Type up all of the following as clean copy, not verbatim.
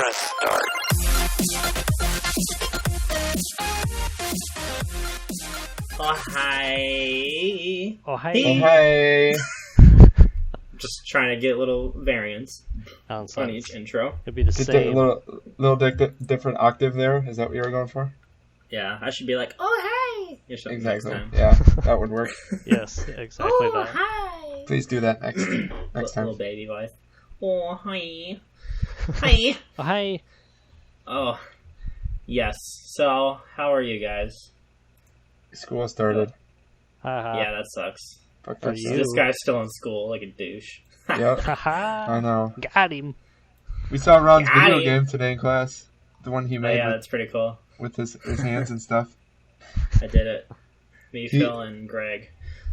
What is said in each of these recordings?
Press start. Oh, hi. Oh, hi. Oh, hi. Just trying to get a little variance Sounds on like each intro. it'd be the Just a same. little different octave there. Is that what you were going for? Yeah, I should be like, oh, hey! Or something Exactly. Next time. Yeah, that would work. Yes, exactly Oh, that. hi! Please do that next time. Little baby voice. Oh, hi. Hi. Oh, hi. Oh, yes. So, how are you guys? School started. Haha. Yeah, that sucks. Fuck For that you. shit. This guy's still in school, like a douche. Yep, Haha. I know. Got him. We saw Ron's Got video him. game today in class. The one he Oh, made yeah, that's pretty cool. with his hands and stuff. I did it. Me, He- Phil, and Greg.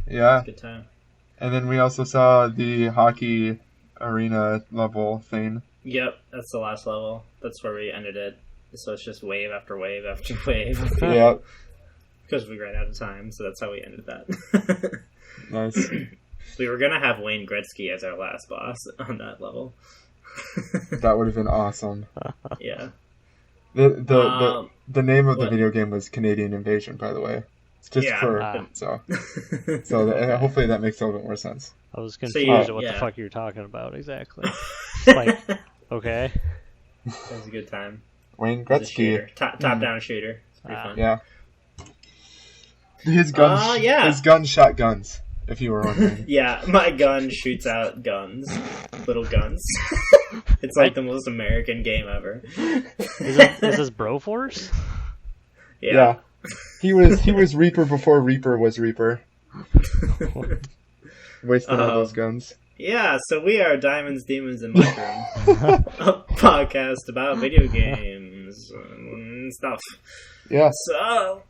Yeah, Good time. and then we also saw the hockey arena level thing. Yep, that's the last level. That's where we ended it. So it's just wave after wave after wave. Yep, Because we ran out of time, so that's how we ended that. nice. We were gonna have Wayne Gretzky as our last boss on that level. That would have been awesome. Yeah. The name of the what? video game was Canadian Invasion, by the way. It's just Yeah. for so hopefully that makes a little bit more sense. I was So confused you- at what yeah. the fuck you were talking about exactly. Like, okay. That was a good time. Wayne It was a Gretzky. shooter. Top-down shooter. It's pretty fun. Yeah. His guns. Yeah. His gun shot guns. If you were wondering. Yeah, my gun shoots out guns. Little guns. It's like the most American game ever. Is this Broforce? Yeah. He was Reaper before Reaper was Reaper. Wasting all those guns. Yeah, so we are Diamonds, Demons, and Mushrooms. A podcast about video games and stuff. Yeah. So,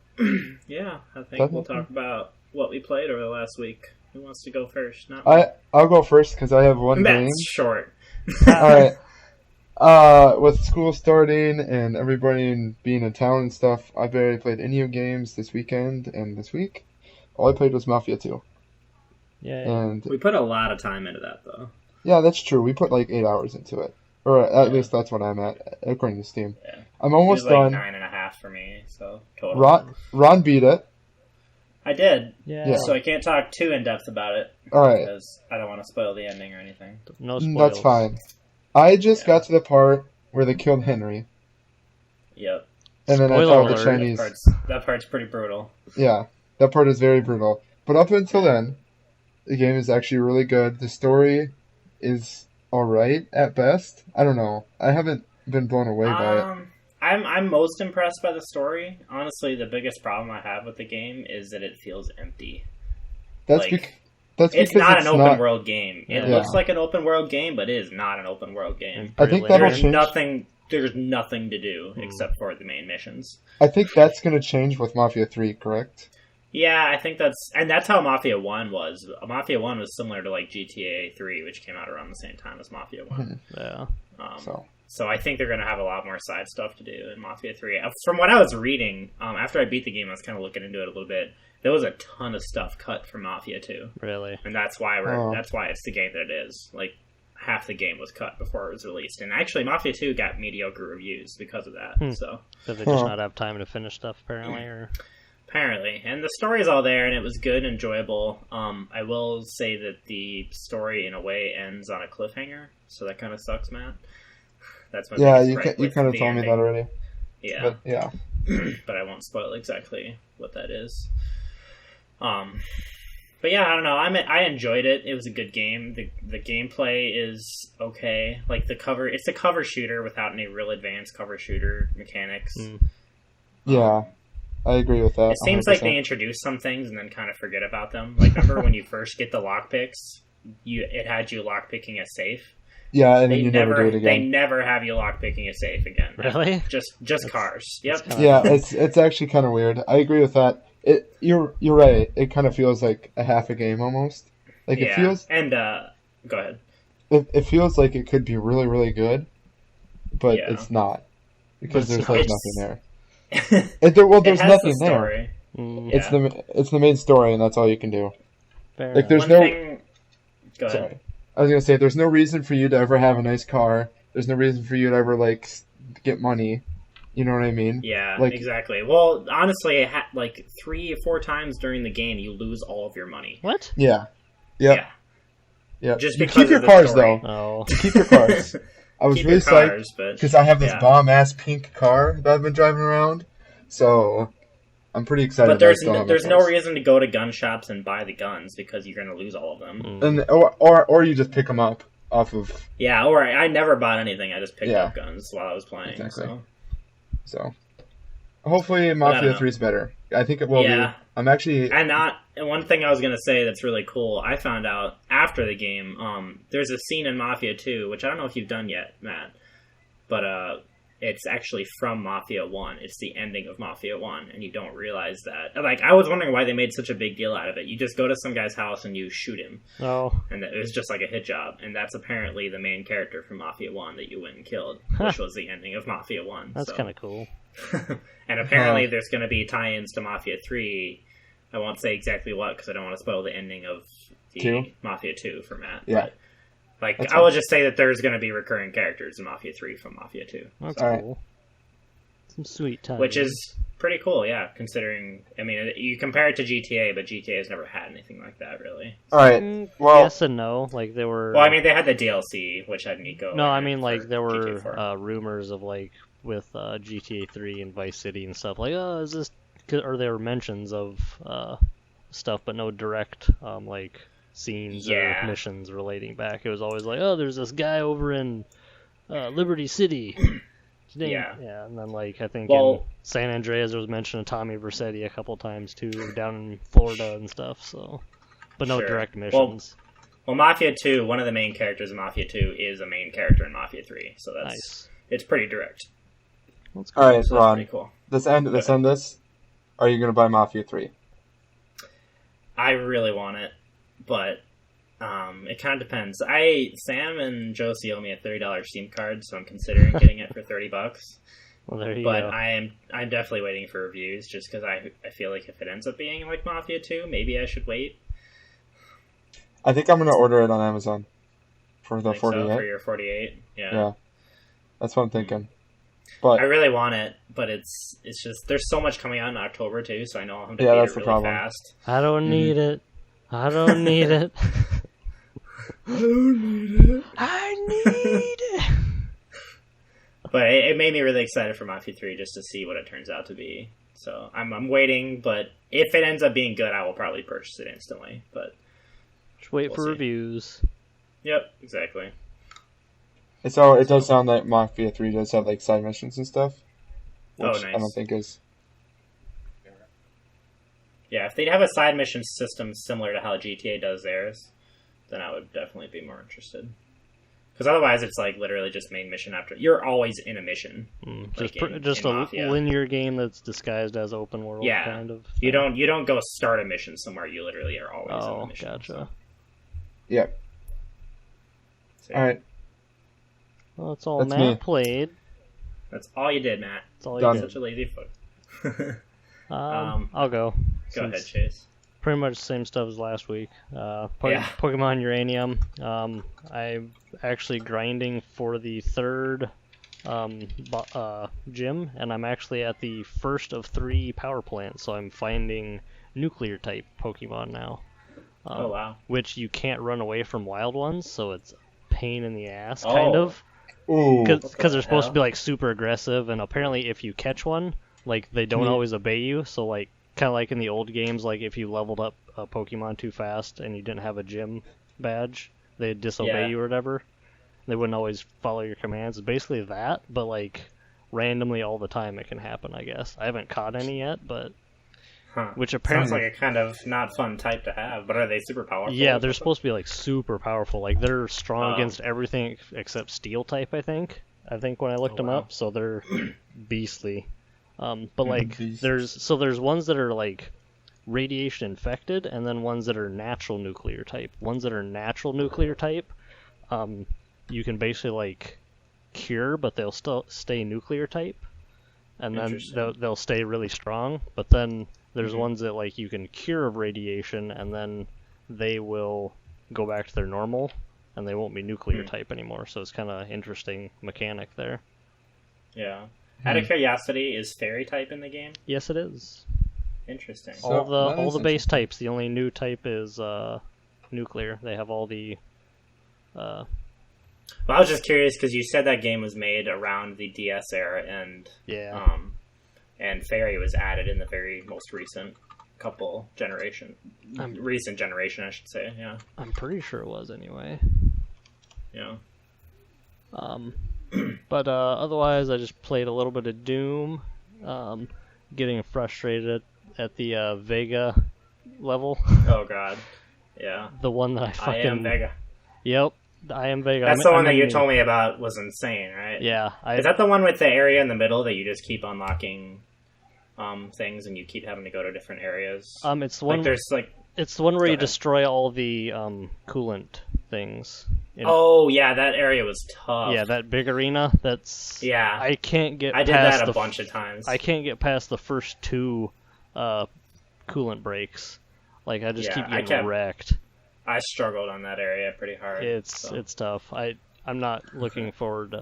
yeah, I think we'll Definitely. talk about what we played over the last week. Who wants to go first? Not me. I'll go first because I have one game. That's short. Alright. With school starting and everybody being in town and stuff, I barely played any of games this weekend and this week. All I played was Mafia 2. Yeah. And We put a lot of time into that, though. yeah, that's true. We put like 8 hours into it. Or at least that's what I'm at, according to Steam. Yeah. I'm It was almost like done. 9.5 for me, so total. Ron beat it. I did, Yeah. so I can't talk too in-depth about it, Alright, because I don't want to spoil the ending or anything. No spoilers. that's fine. I just got to the part where they killed Henry. Yep. And then I Spoiler found the alert. Chinese. That part's pretty brutal. Yeah, that part is very brutal. But up until then, the game is actually really good. The story is alright at best. I don't know. I haven't been blown away by it. I'm most impressed by the story. Honestly, the biggest problem I have with the game is that it feels empty. That's, like, that's It's because not it's an open not. world game. It Yeah. looks like an open world game, but it is not an open world game. I think that'll There's change. nothing to do except for the main missions. I think that's going to change with Mafia 3, correct? Yeah, I think that's how Mafia 1 was. Mafia 1 was similar to like GTA 3, which came out around the same time as Mafia 1. Yeah. So I think they're going to have a lot more side stuff to do in Mafia 3. From what I was reading, after I beat the game, I was kind of looking into it a little bit. There was a ton of stuff cut from Mafia 2. Really. And that's why that's why it's the game that it is. Like, half the game was cut before it was released. And actually, Mafia 2 got mediocre reviews because of that. So Did they just not have time to finish stuff, apparently? Or apparently. And the story's all there, and it was good, enjoyable. I will say that the story, in a way, ends on a cliffhanger. So that kind of sucks, Matt. That's my Yeah, biggest you gripe you with kind of the told me ending. that already. Yeah. But yeah. But I won't spoil exactly what that is. But yeah, I don't know. I enjoyed it. It was a good game. The gameplay is okay. Like it's a cover shooter without any real advanced cover shooter mechanics. Yeah, I agree with that. It seems like 100%. they introduce some things and then kind of forget about them. Like remember when you first get the lockpicks, it had you lockpicking a safe. Yeah, and then you never do it They again. never have you lockpicking a safe again. Really? Just cars. Yep. Yeah, it's actually kind of weird. I agree with that. You're right. It kind of feels like a half a game almost. Like Yeah. it feels. And go ahead. It feels like it could be really really good, but Yeah. it's not because But there's it's- like nothing there. There's it has nothing the there. story. Mm, Yeah. It's the main story, and that's all you can do. fair Like, enough. there's One no. thing... Go ahead. Sorry. I was gonna say there's no reason for you to ever have a nice car. There's no reason for you to ever like get money. You know what I mean? Yeah, Like, exactly. Well, honestly, like 3 or 4 times during the game, you lose all of your money. What? yeah. Yep. Yeah, Yep. just You because keep of your the cars, story. though. Oh. You keep your cars. I was Keep really your cars, psyched but because I have this yeah. bomb-ass pink car that I've been driving around. So, I'm pretty excited But that I still have my there's no cars. reason to go to gun shops and buy the guns because you're going to lose all of them. And, or you just pick them up off of... Yeah, or I never bought anything. I just picked Yeah. up guns while I was playing. Exactly. So. Hopefully I Mafia don't 3 is better. I think it will Yeah. be. I'm actually... And one thing I was going to say that's really cool, I found out after the game, there's a scene in Mafia 2, which I don't know if you've done yet, Matt, but it's actually from Mafia 1. It's the ending of Mafia 1, and you don't realize that. Like, I was wondering why they made such a big deal out of it. You just go to some guy's house and you shoot him. Oh. And it was just like a hit job. And that's apparently the main character from Mafia 1 that you went and killed, which was the ending of Mafia 1. That's kind of cool. And apparently there's going to be tie-ins to Mafia 3. I won't say exactly what, because I don't want to spoil the ending of the 2? Mafia 2 for Matt. Yeah. But, like, That's I will just say that there's going to be recurring characters in Mafia 3 from Mafia 2. That's All right. cool. Some sweet time. Which is pretty cool, yeah, considering, I mean, you compare it to GTA, but GTA has never had anything like that, really. Alright, well... Yes and no. Like, they were... Well, I mean, they had the DLC, which had Nico. No, I in it mean, like, for there GTA 4. were rumors of, like, with GTA 3 and Vice City and stuff, like, oh, is this... Or there were mentions of stuff, but no direct, like, scenes or missions relating back. It was always like, oh, there's this guy over in Liberty City. Yeah. Yeah, and then, like, I think in San Andreas there was mention of Tommy Vercetti a couple times, too, down in Florida and stuff, so... But no direct missions. Well, Mafia 2, one of the main characters in Mafia 2 is a main character in Mafia 3, so that's... Nice. It's pretty direct. That's cool. Alright, So Ron, that's pretty cool. let's end this. Are you going to buy Mafia 3? I really want it, but it kind of depends. Sam and Josie owe me a $30 Steam card, so I'm considering getting it for $30. Well, there you But go. I'm definitely waiting for reviews, just because I feel like if it ends up being like Mafia 2, maybe I should wait. I think I'm going to order it on Amazon for the Think so, 48. for your 48. Yeah. That's what I'm thinking. But I really want it, but it's just there's so much coming out in October too, so I know I'll have to beat that's it the really problem. fast. I don't need it. I don't need it. I don't need it. I need it. But it made me really excited for Mafia 3 just to see what it turns out to be. So I'm waiting, but if it ends up being good, I will probably purchase it instantly. But Just wait We'll for see. reviews. yep, exactly. so it does sound like Mafia 3 does have like side missions and stuff. Oh, Which nice. I don't think is... Yeah, if they'd have a side mission system similar to how GTA does theirs, then I would definitely be more interested. Because otherwise, it's like literally just main mission after. You're always in a mission. Just in just a Mafia. linear game that's disguised as open world, Yeah. kind of. You don't go start a mission somewhere. You literally are always in Oh, the mission. gotcha. So, Yep. yeah. Alright. Well, that's all That's Matt me. played. That's all you did, Matt. That's all Done. you did. Such a lazy fuck. I'll go. Go ahead, since Chase. Pretty much the same stuff as last week. Yeah. Pokemon Uranium. I'm actually grinding for the third gym, and I'm actually at the first of 3 power plants, so I'm finding nuclear type Pokemon now. Oh, wow. Which you can't run away from wild ones, so it's a pain in the ass, kind Oh. of. Ooh. Because they're supposed to hell? be like super aggressive, and apparently if you catch one, like they don't always obey you. So like kind of like in the old games, like if you leveled up a Pokemon too fast and you didn't have a gym badge, they'd disobey Yeah. you or whatever. They wouldn't always follow your commands. It's basically that, but like randomly all the time it can happen. I guess I haven't caught any yet, but Huh. which Sounds apparently like a kind of not fun type to have, but are they super powerful? yeah, they're supposed to be like super powerful. Like they're strong Oh. against everything except steel type. I think when I looked them wow. up, so they're beastly. But like Beast. there's ones that are like radiation infected, and then ones that are natural nuclear type. Ones that are natural nuclear type, you can basically like cure, but they'll still stay nuclear type, and then Interesting. they'll stay really strong. But then there's ones that like you can cure of radiation, and then they will go back to their normal, and they won't be nuclear type anymore. So it's kind of interesting mechanic there. Yeah. Out of curiosity, is fairy type in the game? Yes, it is. Interesting. So, All the base interesting. types. The only new type is nuclear. They have all the. Well, I was just curious because you said that game was made around the DS era, and Yeah. And fairy was added in the very most recent recent generation, I should say. Yeah. I'm pretty sure it was anyway. Yeah. But otherwise, I just played a little bit of Doom, getting frustrated at the Vega level. Oh God. Yeah. The one that I fucking. I am Vega. Yep, I am Vega. That's the one that you told me about was insane, right? Yeah. Is that the one with the area in the middle that you just keep unlocking things and you keep having to go to different areas? It's the one. Like there's like. It's the one where Go you ahead. destroy all the coolant things. Oh yeah, that area was tough. Yeah, that big arena. That's. Yeah. I can't get. I did past that a the bunch of times. I can't get past the first two coolant breaks. Like I just keep getting wrecked. I struggled on that area pretty hard. It's tough. I'm not looking forward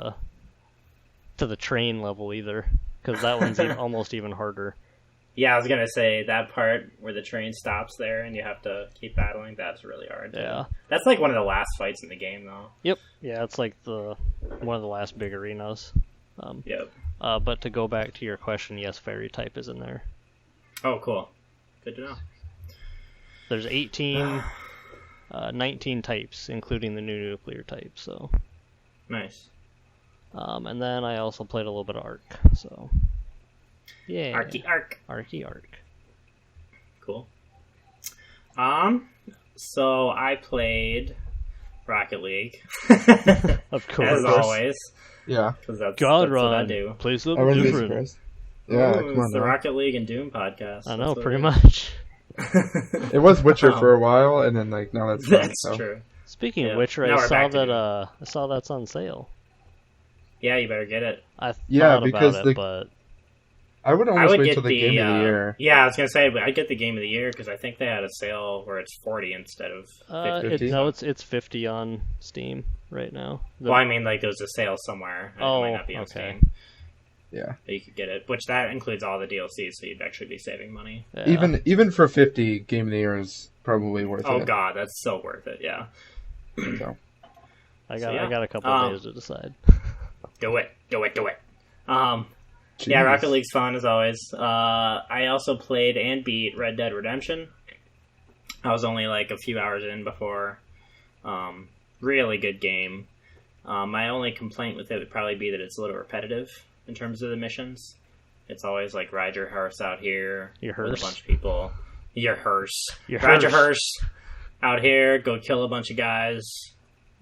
to the train level either, because that one's almost even harder. Yeah, I was gonna say that part where the train stops there and you have to keep battling. That's really hard. Yeah, that's like one of the last fights in the game, though. Yep. Yeah, it's like one of the last big arenas. Yep. But to go back to your question, yes, fairy type is in there. Oh, cool. Good to know. There's 19 types, including the new nuclear type. So. Nice. And then I also played a little bit of Ark. So. Yeah. Ark. Cool. So I played Rocket League. Of course. As always. Yeah. Because that's what I do. Play I something wouldn't be different. surprised. Yeah, Ooh, come on it's the now. Rocket League and Doom podcast. I know, That's pretty what much. It was Witcher for a while, and then like now that's fine, That's so. true. Speaking Yeah. of Witcher, Now I we're saw back to that Doom. I saw that's on sale. Yeah, you better get it. I Yeah, thought because about it, but I would I almost would wait get till the game of the year. Yeah, I was gonna say, but I'd get the game of the year because I think they had a sale where it's 40 instead of 50. it's 50 on Steam right now. Well, I mean, like there was a sale somewhere. And it might not be on okay. Steam. Yeah. But you could get it, which that includes all the DLCs, so you'd actually be saving money. Yeah. Even for 50, game of the year is probably worth Oh it. God, that's so worth it. Yeah. So. I So, yeah. got a couple of days to decide. Do it. Yeah, Jeez. Rocket League's fun as always. I also played and beat Red Dead Redemption. I was only like a few hours in before. Really good game. My only complaint with it would probably be that it's a little repetitive in terms of the missions. It's always like ride your hearse out here Your with hearse? a bunch of people. Your hearse. Your Ride your hearse. hearse out here, go kill a bunch of guys,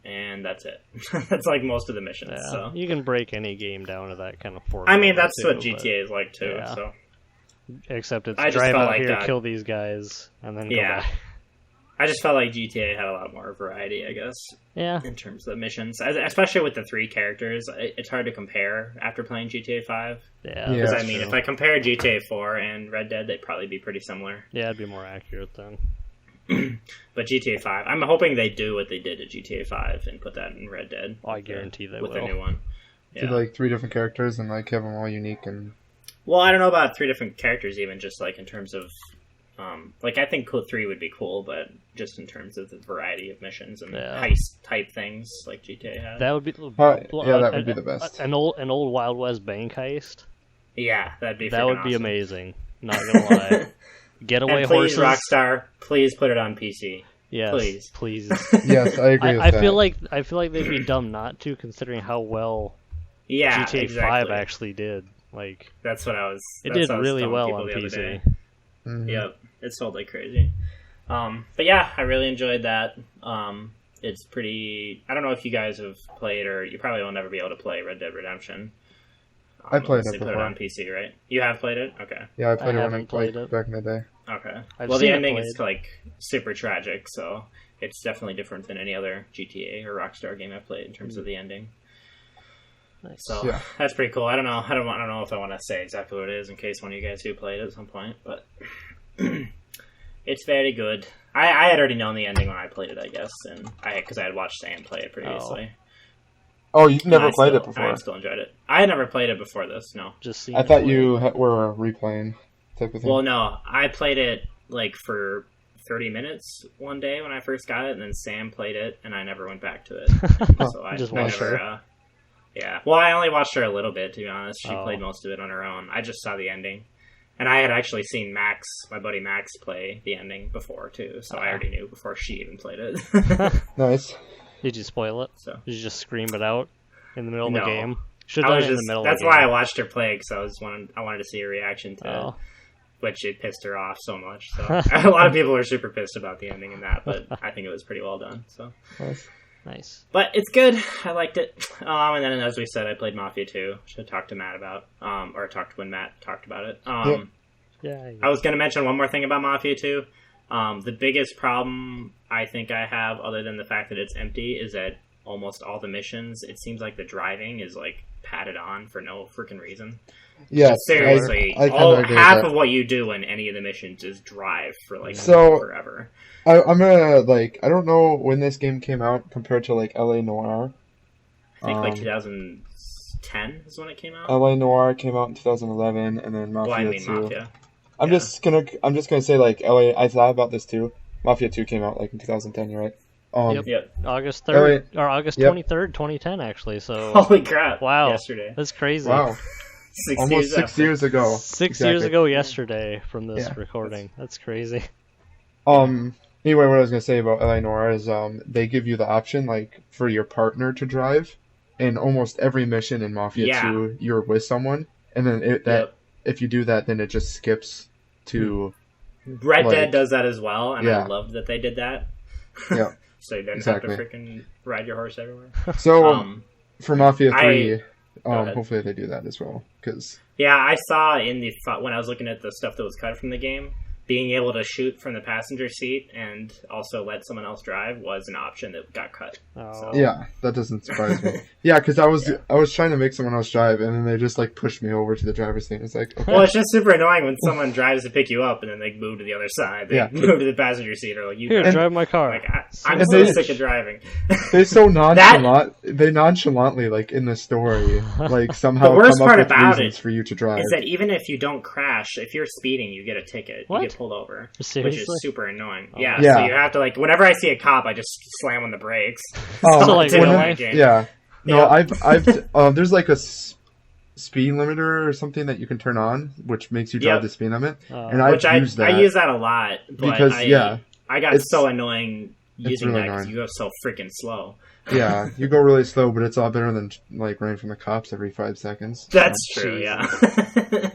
and that's it. That's like most of the missions. Yeah. So You can break any game down to that kind of formula. I mean, that's too, what but- GTA is like too. Yeah. So Except it's I just drive felt out like here, that. kill these guys, and then go Yeah. back. I just felt like GTA had a lot more variety, I guess, Yeah. in terms of the missions, especially with the 3 characters. It's hard to compare after playing GTA 5. Yeah. Yeah. Because I that's mean, true. if I compare GTA 4 and Red Dead, they'd probably be pretty similar. Yeah, it'd be more accurate then. But GTA 5, I'm hoping they do what they did to GTA 5 and put that in Red Dead. Oh, I guarantee they with will. the new one. Do like 3 different characters and like have them all unique and. Well, I don't know about 3 different characters, even just like in terms of, like I think 3 would be cool, but just in terms of the variety of missions and Yeah. heist type things like GTA had. That would be. Yeah, that would be the best. An old Wild West bank heist. Yeah, that'd be That freaking would be awesome. amazing. Not gonna lie. Getaway And please, horses. Rockstar, please put it on PC. Yes, please. please. Yes, I agree with I that. feel like they'd be dumb not to, considering how well Yeah, GTA exactly. 5 actually did. Like That's what I was. it that's did what I was really telling well people on the other PC. day. Mhm. Yep, it sold like crazy. But yeah, I really enjoyed that. It's pretty. I don't know if you guys have played, or you probably will never be able to play Red Dead Redemption. I played unless it they put it before. on PC, right? You have played it? Okay. Yeah, I played it when I haven't played like it. back in the day. Okay. I've Well, the seen it ending is played. like super tragic, so it's definitely different than any other GTA or Rockstar game I've played in terms of the ending. Nice. So Yeah. that's pretty cool. I don't know if I want to say exactly what it is in case one of you guys do play it at some point, but it's very good. I had already known the ending when I played it, I guess, and because I had watched Sam play it previously. Oh, you've And never played it before. I still enjoyed it. I had never played it before this. No. Just seen I thought you were replaying type of thing. Well, no, I played it like for 30 minutes one day when I first got it, and then Sam played it, and I never went back to it. So I Just I watched never. her. Yeah. Well, I only watched her a little bit, to be honest. She Oh. played most of it on her own. I just saw the ending. And I had actually seen my buddy Max, play the ending before, too. So I already knew before she even played it. Nice. Did you spoil it? So Did you just scream it out in the middle of No. the game? Should have done it in the middle That's of the why I game. watched her play, because I wanted to see her reaction to it. Oh. Which it pissed her off so much. So a lot of people were super pissed about the ending in that, but I think it was pretty well done. So, Nice. but it's good. I liked it. And then, as we said, I played Mafia 2, which I talked to Matt about, or talked when Matt talked about it. Yep. Yeah. I was going to mention one more thing about Mafia 2. The biggest problem I think I have, other than the fact that it's empty, is that almost all the missions, it seems like the driving is like padded on for no freaking reason. Yeah, Seriously, I kinda agree with half that. of what you do in any of the missions is drive for like So- forever. I'm gonna I don't know when this game came out compared to like LA Noir. I think like 2010 is when it came out. LA Noir came out in 2011, and then Mafia Well, I mean 2. Mafia. I'm yeah. just gonna say like LA. I thought about this too. Mafia 2 came out like in 2010. You're right. Yep. Yep. August Oh, 3rd, wait. or August Yep. 23rd, 2010, actually. So Holy crap! Wow. Yesterday, that's crazy. Wow, 6 almost years 6 after. years ago. 6 Exactly. years ago yesterday from this Yeah. recording. That's crazy. Anyway, what I was gonna say about LA Noir is they give you the option like for your partner to drive. In almost every mission in Mafia Yeah. 2, you're with someone, and then Yep. if you do that, then it just skips to Red like- Dead does that as well, and Yeah. I loved that they did that. Yeah. So you didn't Exactly. have to freaking ride your horse everywhere. So for Mafia I- 3, ahead. hopefully they do that as well, because Yeah, I saw when I was looking at the stuff that was cut from the game, being able to shoot from the passenger seat and also let someone else drive was an option that got cut. Oh. yeah, that doesn't surprise me. Yeah, because I was trying to make someone else drive, and then they just like pushed me over to the driver's seat. It's like, okay. Well, it's just super annoying when someone drives to pick you up and then they move to the other side. They Yeah. move to the passenger seat or like you Here, drive. drive my car. Like, I'm And so they- sick of driving. They so they nonchalantly like in the story like somehow The worst come part up with about reasons it for you to drive. Is that even if you don't crash, if you're speeding, you get a ticket. What? You get pulled over. Seriously? Which is super annoying. Oh. Yeah, Yeah. so you have to, like, whenever I see a cop, I just slam on the brakes. Oh, So, like, It's in real the life? game. Yeah. No, Yeah. I've there's like a speed limiter or something that you can turn on, which makes you drive Yep. the speed limit, Oh. and I've Which I used that. use that a lot. But Because, I got it's- so annoying using really that because annoying. you go so freaking slow. Yeah, you go really slow, but it's a lot better than like running from the cops every 5 seconds. That's Oh, true, jeez. yeah.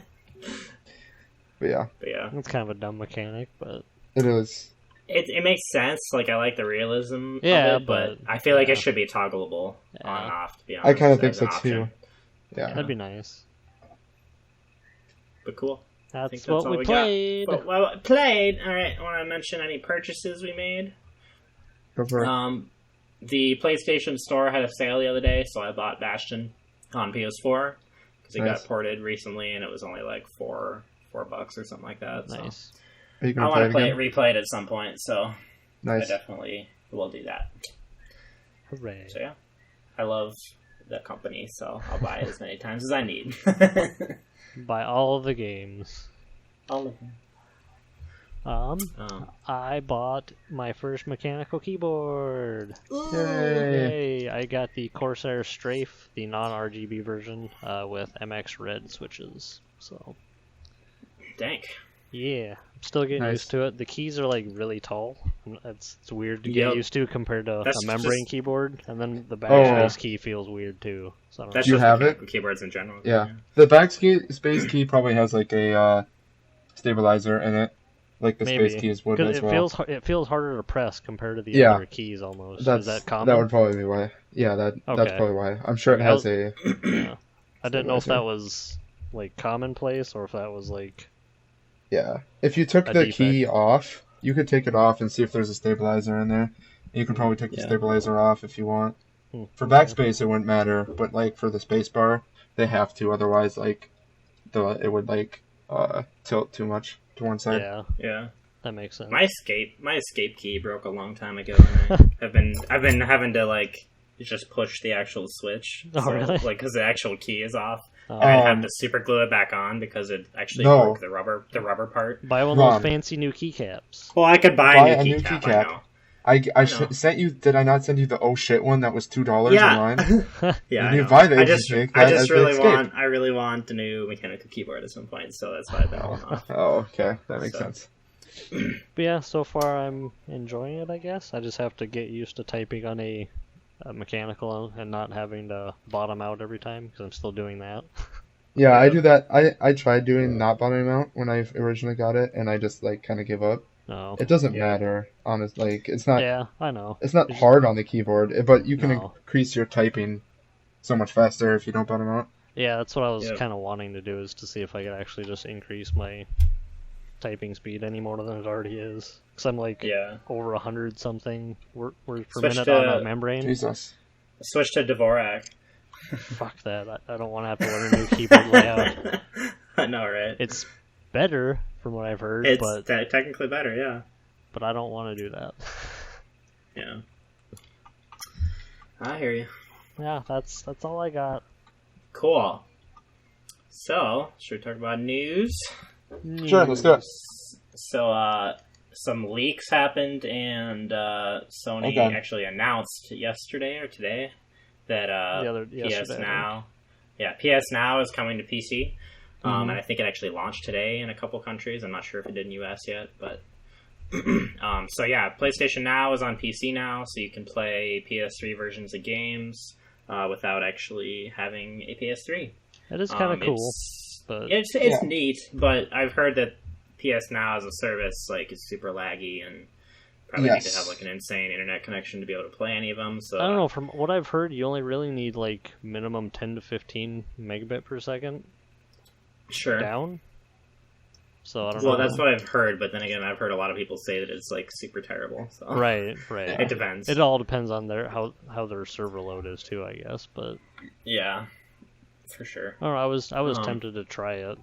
But yeah, But yeah. That's kind of a dumb mechanic, but it is. It makes sense. Like, I like the realism Yeah, of it, but but- I feel like yeah. it should be toggleable Yeah. on and off, to be honest. I kind of think as so an option. too. Yeah. that'd be nice. But cool. I think That's that's what all we we played. But, well, played. All right, I want to mention any purchases we made. Go for it. The PlayStation Store had a sale the other day, so I bought Bastion on PS4 because it Nice. got ported recently, and it was only like $4 or something like that. So Nice. Are you I gonna want to play it again? replay it at some point, so Nice. I definitely will do that. Hooray. So yeah, I love the company, so I'll buy it as many times as I need. Buy all of the games. All of them. Um, Um, I bought my first mechanical keyboard. Yay. Yay! I got the Corsair Strafe, the non-RGB version, with MX Red switches. So, dank. yeah, I'm still getting Nice. used to it. The keys are like really tall. It's weird to Yep. get used to compared to That's a membrane just- keyboard, and then the Oh. backspace key feels weird too. So I don't That's Do you just have mechanical keyboards in general. Yeah. The backspace key probably has like a stabilizer in it, like the Maybe. space keys would Because as well. it feels harder to press compared to the Yeah. other keys almost. That's, Is that common? That would probably be why. Yeah, that's Okay. probably why. I'm sure it Okay, has a. Yeah. I didn't know if Stabilizer. that was like commonplace or if that was like Yeah. If you took A the defect. key off, you could take it off and see if there's a stabilizer in there. You could probably take the Yeah. stabilizer off if you want. Hmm. For backspace, it wouldn't matter, but like for the space bar, they have to. Otherwise, like, it would like tilt too much to one side. yeah, Yeah. that makes sense. My escape key broke a long time ago, and I've been having to like you just push the actual switch. Oh, so, really? Like, because the actual key is off. Oh. And I have to super glue it back on because it actually No. broke the rubber part. Buy one of those fancy new keycaps. Well, I could buy a new keycap. I know. I sent you. Did I not send you the oh shit one that was $2 online? Yeah, you buy the I just really want the new mechanical keyboard at some point, so that's why I've been holding off. Oh, okay, that makes sense. But yeah, so far I'm enjoying it. I guess I just have to get used to typing on a mechanical and not having to bottom out every time because I'm still doing that. Yeah, I do that. I tried doing not bottoming out when I originally got it, and I just like kind of give up. No. It doesn't matter, honestly. Like, it's not. Yeah, I know. It's not hard on the keyboard, but you can No. increase your typing so much faster if you don't bottom out. Yeah, that's what I was kind of wanting to do, is to see if I could actually just increase my typing speed any more than it already is. Because I'm like over 100 something words per minute on a membrane. Jesus. Switch to Dvorak. Fuck that. I don't want to have to learn a new keyboard layout. I know, right? It's better from what I've heard. It's technically better, yeah. But I don't want to do that. Yeah. I hear you. Yeah, that's all I got. Cool. So, should we talk about news? Sure, let's do it. So, some leaks happened, and Sony actually announced yesterday or today that PS Now, PS Now is coming to PC. And I think it actually launched today in a couple countries. I'm not sure if it did in US yet, but so yeah, PlayStation Now is on PC now, so you can play PS3 versions of games without actually having a PS3. That is kind of cool. But it's neat, but I've heard that PS Now as a service is super laggy and probably need to have an insane internet connection to be able to play any of them. So I don't know. From what I've heard, you only really need minimum 10 to 15 megabit per second. Sure. Down. So I don't know. Well, that's what I've heard, but then again, I've heard a lot of people say that it's super terrible. So. Right. It depends. It all depends on how their server load is too, I guess. But yeah, for sure. I don't know, I was tempted to try it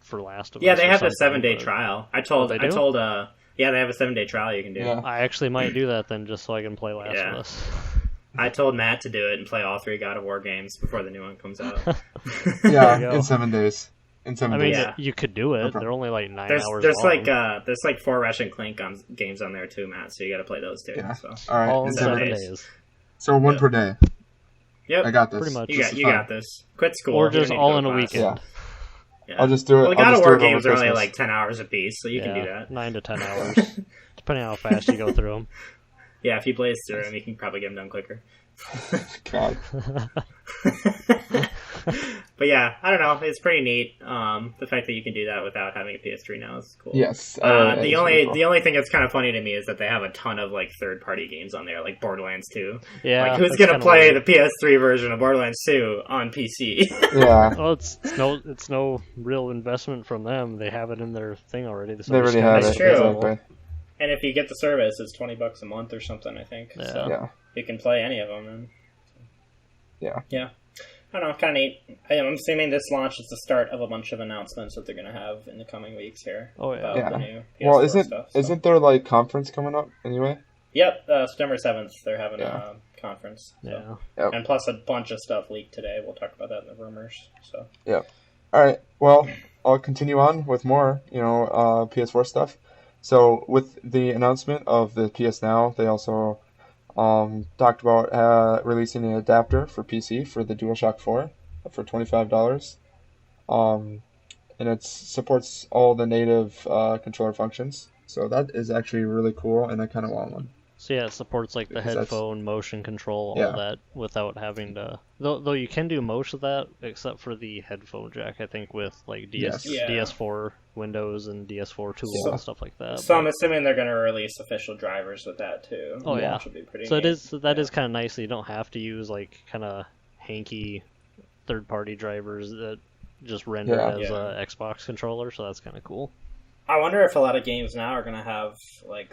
for Last of Us. Yeah, they have the 7-day trial. they have a 7-day trial you can do. Yeah. I actually might do that then, just so I can play Last of Us. I told Matt to do it and play all 3 God of War games before the new one comes out. Yeah, in 7 days. I mean, you could do it. They're only 9 hours long. There's 4 Ratchet and Clank games on there too, Matt. So you got to play those too. Yeah. So. All right. All in 7 days. So 1 per day. Yep. I got this. Pretty much. You got this. Quit school. Or just all in a weekend. Yeah. I'll just do it. Well, the God of War games are only 10 hours a piece, so you can do that. 9 to 10 hours, depending on how fast you go through them. Yeah, if you blaze through them, you can probably get them done quicker. God. But yeah, I don't know. It's pretty neat. The fact that you can do that without having a PS3 now is cool. Yes. The only thing that's kind of funny to me is that they have a ton of third-party games on there, like Borderlands 2. Yeah. Who's gonna play the PS3 version of Borderlands 2 on PC? Yeah. Well, it's no real investment from them. They have it in their thing already. They already have it. That's true. Exactly. And if you get the service, it's $20 a month or something, I think. Yeah. So you can play any of them. Then. Yeah. Yeah. I don't know, kind of neat. I'm assuming this launch is the start of a bunch of announcements that they're going to have in the coming weeks here. Oh, yeah. About the new PS4 stuff. Isn't there conference coming up anyway? Yep, September 7th they're having a conference. So. Yeah. Yep. And plus a bunch of stuff leaked today. We'll talk about that in the rumors. So. Yeah. All right. Well, I'll continue on with more, PS4 stuff. So with the announcement of the PS Now, they also talked about releasing an adapter for PC for the DualShock 4 for $25. And it supports all the native controller functions. So that is actually really cool, and I kind of want one. So yeah, it supports the headphone, motion control, all that, without having to... Though you can do most of that, except for the headphone jack, I think, with DS4 Windows and DS4 tools and stuff like that. So I'm assuming they're going to release official drivers with that too. Oh yeah. Which would be pretty so neat. that is kind of nice that you don't have to use kind of hanky third-party drivers that just render as a Xbox controller, so that's kind of cool. I wonder if a lot of games now are going to have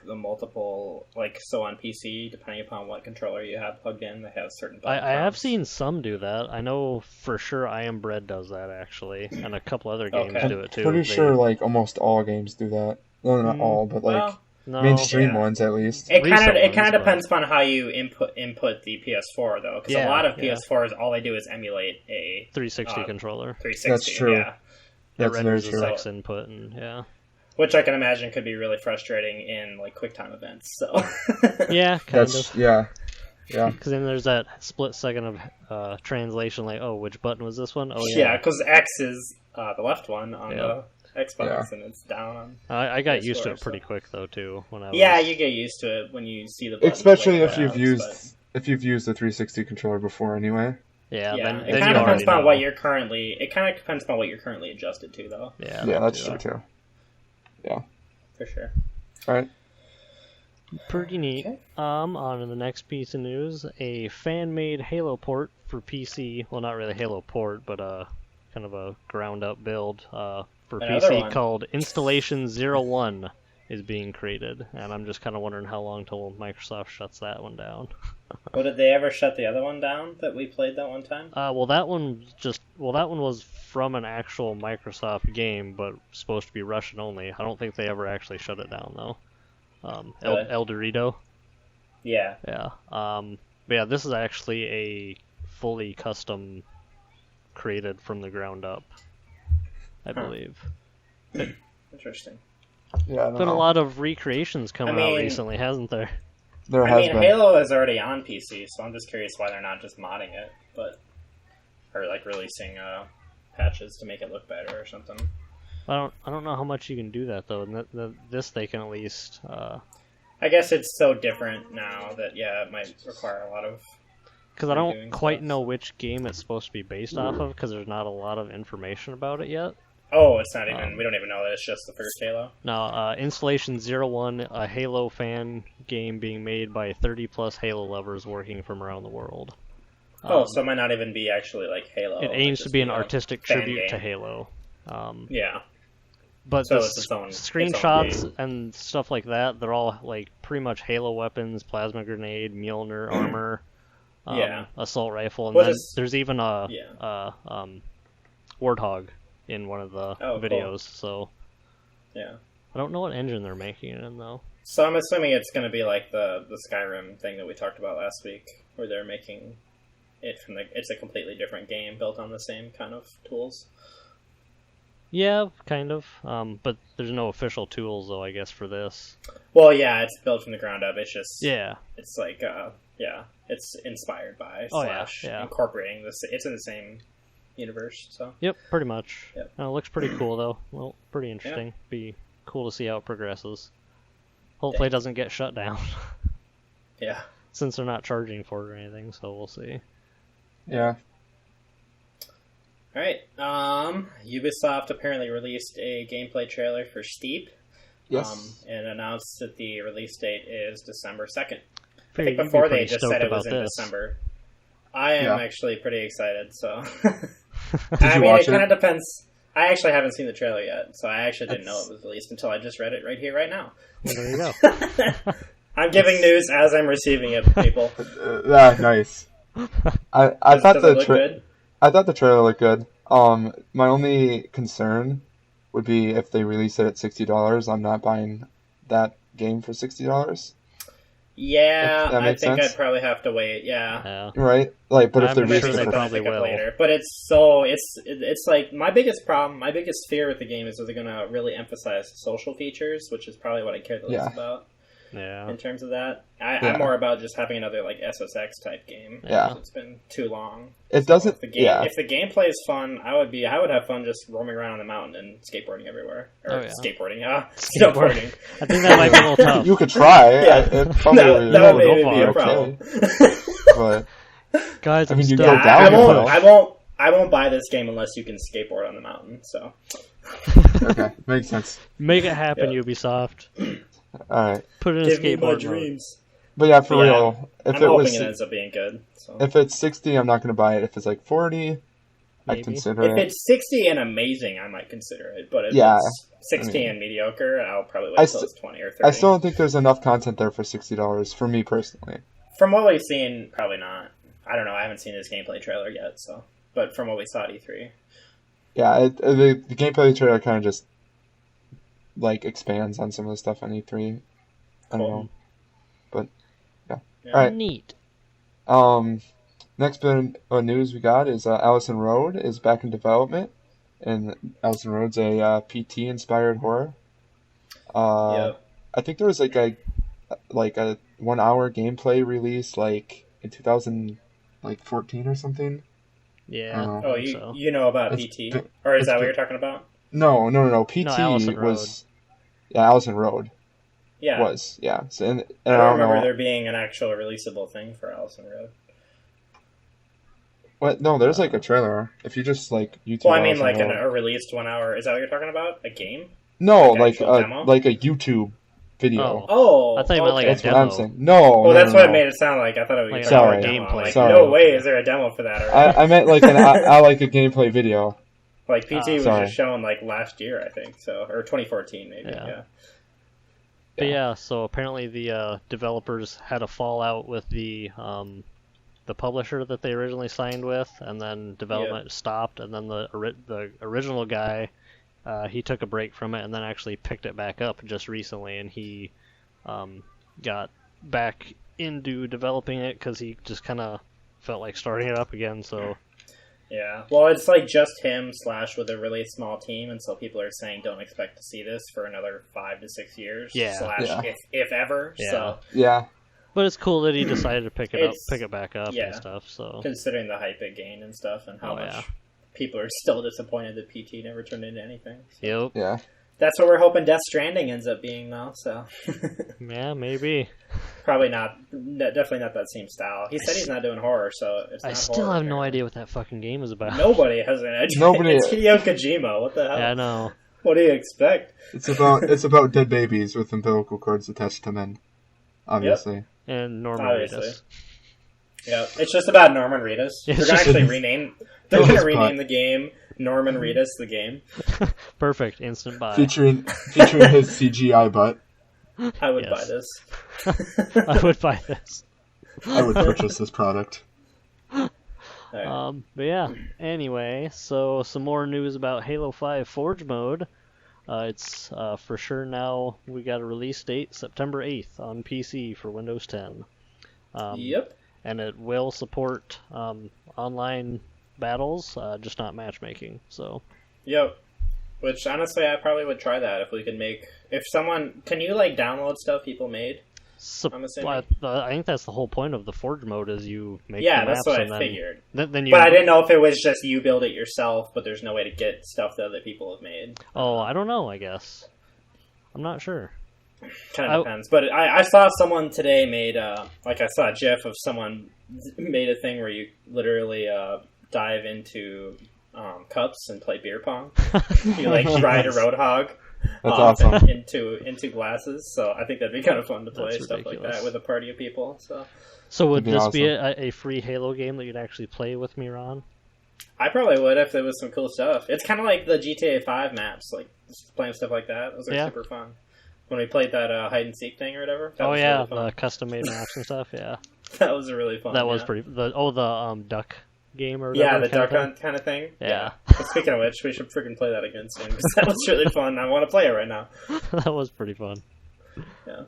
the multiple, so on PC, depending upon what controller you have plugged in, they have certain buttons. I have seen some do that. I know for sure I Am Bread does that, actually, and a couple other games do it too. I'm pretty sure almost all games do that. Well, not all, but No. Mainstream ones, at least. It kind Recent of ones, depends upon how you input the PS4 though, because a lot of PS4s all they do is emulate a 360 controller. 360. That's true. Yeah. It That's renders very as true. X input, and Which I can imagine could be really frustrating in like QuickTime events. So. yeah, kind of. Yeah. Because then there's that split second of translation, like, oh, which button was this one? Oh yeah, because X is the left one on the Xbox, Yeah. and it's down on. I got PS4, used to it pretty quick though too. When I was... Yeah, you get used to it when you see the buttons Especially like if you've buttons, used the 360 controller before, anyway. Yeah, Yeah, then it you kind of depends already upon know. what you're currently. It kind of depends upon what you're currently adjusted to, though. Yeah, Yeah, that's true too. Yeah. For sure. All right. Pretty neat. Okay. On to the next piece of news: a fan-made Halo port for PC. Well, not really Halo port, but kind of a ground-up build for Another PC one. called Installation 01 is being created, and I'm just kind of wondering how long till Microsoft shuts that one down. Well, did they ever shut the other one down that we played that one time? That one was from an actual Microsoft game, but supposed to be Russian only. I don't think they ever actually shut it down though. Really? El Dorito. Yeah. Yeah. But yeah, this is actually a fully custom created from the ground up, I believe. Interesting. Yeah, I don't Been a know. lot of recreations coming out mean- recently, hasn't there? There I has mean, been. Halo is already on PC, so I'm just curious why they're not just modding it, or like releasing patches to make it look better or something. I don't know how much you can do that though. And this they can at least. I guess it's so different now that it might require a lot of. Because I don't redoing quite stuff. know which game it's supposed to be based off of, because there's not a lot of information about it yet. Oh, it's not even. We don't even know that it's just the first Halo. Now, Installation 01, a Halo fan game being made by 30 plus Halo lovers working from around the world. So it might not even be actually like Halo. It might aims to just be an a artistic fan tribute to game. Halo. Yeah. But So the it's its own screenshots game. and stuff like that, they're all like pretty much Halo weapons, plasma grenade, Mjolnir armor, assault rifle, and Well, then just- there's even a Warthog in one of the Oh, cool. videos. So Yeah. I don't know what engine they're making it in though. So I'm assuming it's going to be like the Skyrim thing that we talked about last week, where they're making it from it's a completely different game built on the same kind of tools. Yeah, kind of. But there's no official tools though, I guess, for this. Well, yeah, it's built from the ground up. It's just Yeah. It's like it's inspired by Oh, yeah, slash yeah. incorporating this. It's in the same universe. So Yep, pretty much. Yep. It looks pretty cool though. Well, pretty interesting. Be cool to see how it progresses. Hopefully it doesn't get shut down. yeah. Since they're not charging for it or anything, so we'll see. Yeah. All right. Ubisoft apparently released a gameplay trailer for Steep. Yes. And announced that the release date is December 2nd. I Figured think you'd be before they pretty just stoked said it was about in this. December. I am actually pretty excied, so. Did I you mean, watch it kind it? of depends. I actually haven't seen the trailer yet, so I actually didn't know it was released until I just read it right here, right now. Well, there you go. I'm giving news as I'm receiving it, people. Nice. I thought Does the it look good? I thought the trailer looked good. My only concern would be if they release it at $60. I'm not buying that game for $60. Yeah, If that I makes think sense. I'd probably have to wait. Yeah. Yeah. Right? Like, but if I'm they're sure releasing they it for probably pick up will. later. But it's like my biggest problem, my biggest fear with the game is that they're gonna really emphasize social features, which is probably what I care the least about Yeah. in terms of that. Yeah. I'm more about just having another like SSX type game. Yeah. It's been too long. It doesn't. If the game, Yeah. if the gameplay is fun, I would have fun just roaming around on the mountain and skateboarding everywhere. Or Oh, yeah. skateboarding, Skateboarding. snowboarding. I think that might be a little tough. You could try. Yeah. It probably That would go maybe be a far. problem. But Guys, I I'm mean, you stuck. go down I won't buy this game unless you can skateboard on the mountain. So okay, makes sense. Make it happen, Yeah. Ubisoft. All right, Put it in give me my skateboard mode. dreams. but yeah, for But yeah, real, if I'm it hoping was it ends up being good. So. if it's 60, I'm not gonna buy it. If it's like 40, I'd Maybe. consider If it. it's 60 and amazing, I might consider it. But if Yeah, it's 60 I mean- and mediocre, I'll probably I wait till st- it's 20 or 30. I still don't think there's enough content there for $60 for me personally. From what we've seen, probably not. I don't know. I haven't seen this gameplay trailer yet, so. But from what we saw at E3. Yeah, the gameplay trailer kind of just like expands on some of the stuff on E3. I don't know. But yeah. Yeah. All right. Neat. Next bit of news we got is Allison Road is back in development, and Allison Road's a PT inspired horror. Yep. I think there was like a 1 hour gameplay release like in 2014 or something. Yeah. Oh, you know about PT, or is that what you're talking about? No. PT Allison Road. was Allison Road. Yeah. Was yeah. So, and I don't remember know. there being an actual releasable thing for Allison Road. What? No, there's like a trailer. If you just like YouTube. Well, I mean, Allison like Road. a released 1 hour. Is that what you're talking about? A game? No, like a YouTube video. Oh, I thought you meant like a That's demo. what I'm saying. No. Well, that's no. what it made it sound like. I thought it was like a gameplay. Like, Sorry. no way is there a demo for that already. I meant like I like a gameplay video. Like PT was sorry. just shown like last year, I think, so, or 2014 maybe. Yeah. But yeah, so apparently the developers had a fallout with the publisher that they originally signed with, and then development stopped, and then the original guy, he took a break from it, and then actually picked it back up just recently, and he got back into developing it because he just kind of felt like starting it up again. So Yeah, well, it's like just him / with a really small team, and so people are saying don't expect to see this for another 5 to 6 years. If ever. Yeah. So Yeah. but it's cool that he decided to pick it back up and stuff. So considering the hype it gained and stuff, and how much yeah. people are still disappointed that PT never turned into anything. So. Yep. Yeah. That's what we're hoping Death Stranding ends up being, though. So Yeah, maybe. probably not. Definitely not that same style. He said he's not doing horror, so it's. I not still horror, have no apparently. idea what that fucking game is about. Nobody has an edge. Nobody- It's Hideo Kojima. What the hell? Yeah, I know. What do you expect? It's about dead babies with umbilical cords attached to men. Obviously. And Norman Obviously. Reedus. Yeah, it's just about Norman Reedus. Yeah, They're it's gonna just- actually rename. They're His gonna butt. rename the game Norman Reedus the game. Perfect. Instant buy. Featuring his CGI butt. I would Yes. buy this. I would buy this. I would purchase this product. Alright. But yeah, anyway, so some more news about Halo 5 Forge Mode. It's for sure now, we got a release date, September 8th on PC for Windows 10. Yep. And it will support online battles, just not matchmaking. So Yep. Which honestly, I probably would try that if we could make. If someone can you like download stuff people made? I'm assuming. I think that's the whole point of the Forge Mode is you make Yeah, the that's maps what and I then, figured. Then you. But I didn't know if it was just you build it yourself, but there's no way to get stuff that other people have made. Oh, I don't know. I guess I'm not sure. Kind of depends. But I saw someone today made, I saw a GIF of someone made a thing where you literally dive into cups and play beer pong. You like ride a roadhog. That's awesome. Into glasses. So I think that'd be kind of fun to play That's stuff like ridiculous. that with a party of people. So would That'd be this be awesome. a free Halo game that you'd actually play with me, Ron? I probably would if there was some cool stuff. It's kind of like the GTA 5 maps, like just playing stuff like that. Those are super fun. When we played that hide and seek thing or whatever. That was really fun. The custom made maps and stuff. Yeah, That was really fun. that was pretty. The duck game or Yeah, whatever the kind of duck thing? hunt kind of thing. Yeah. But speaking of which, we should freaking play that again soon because that was really fun. I want to play it right now. That was pretty fun. Yeah.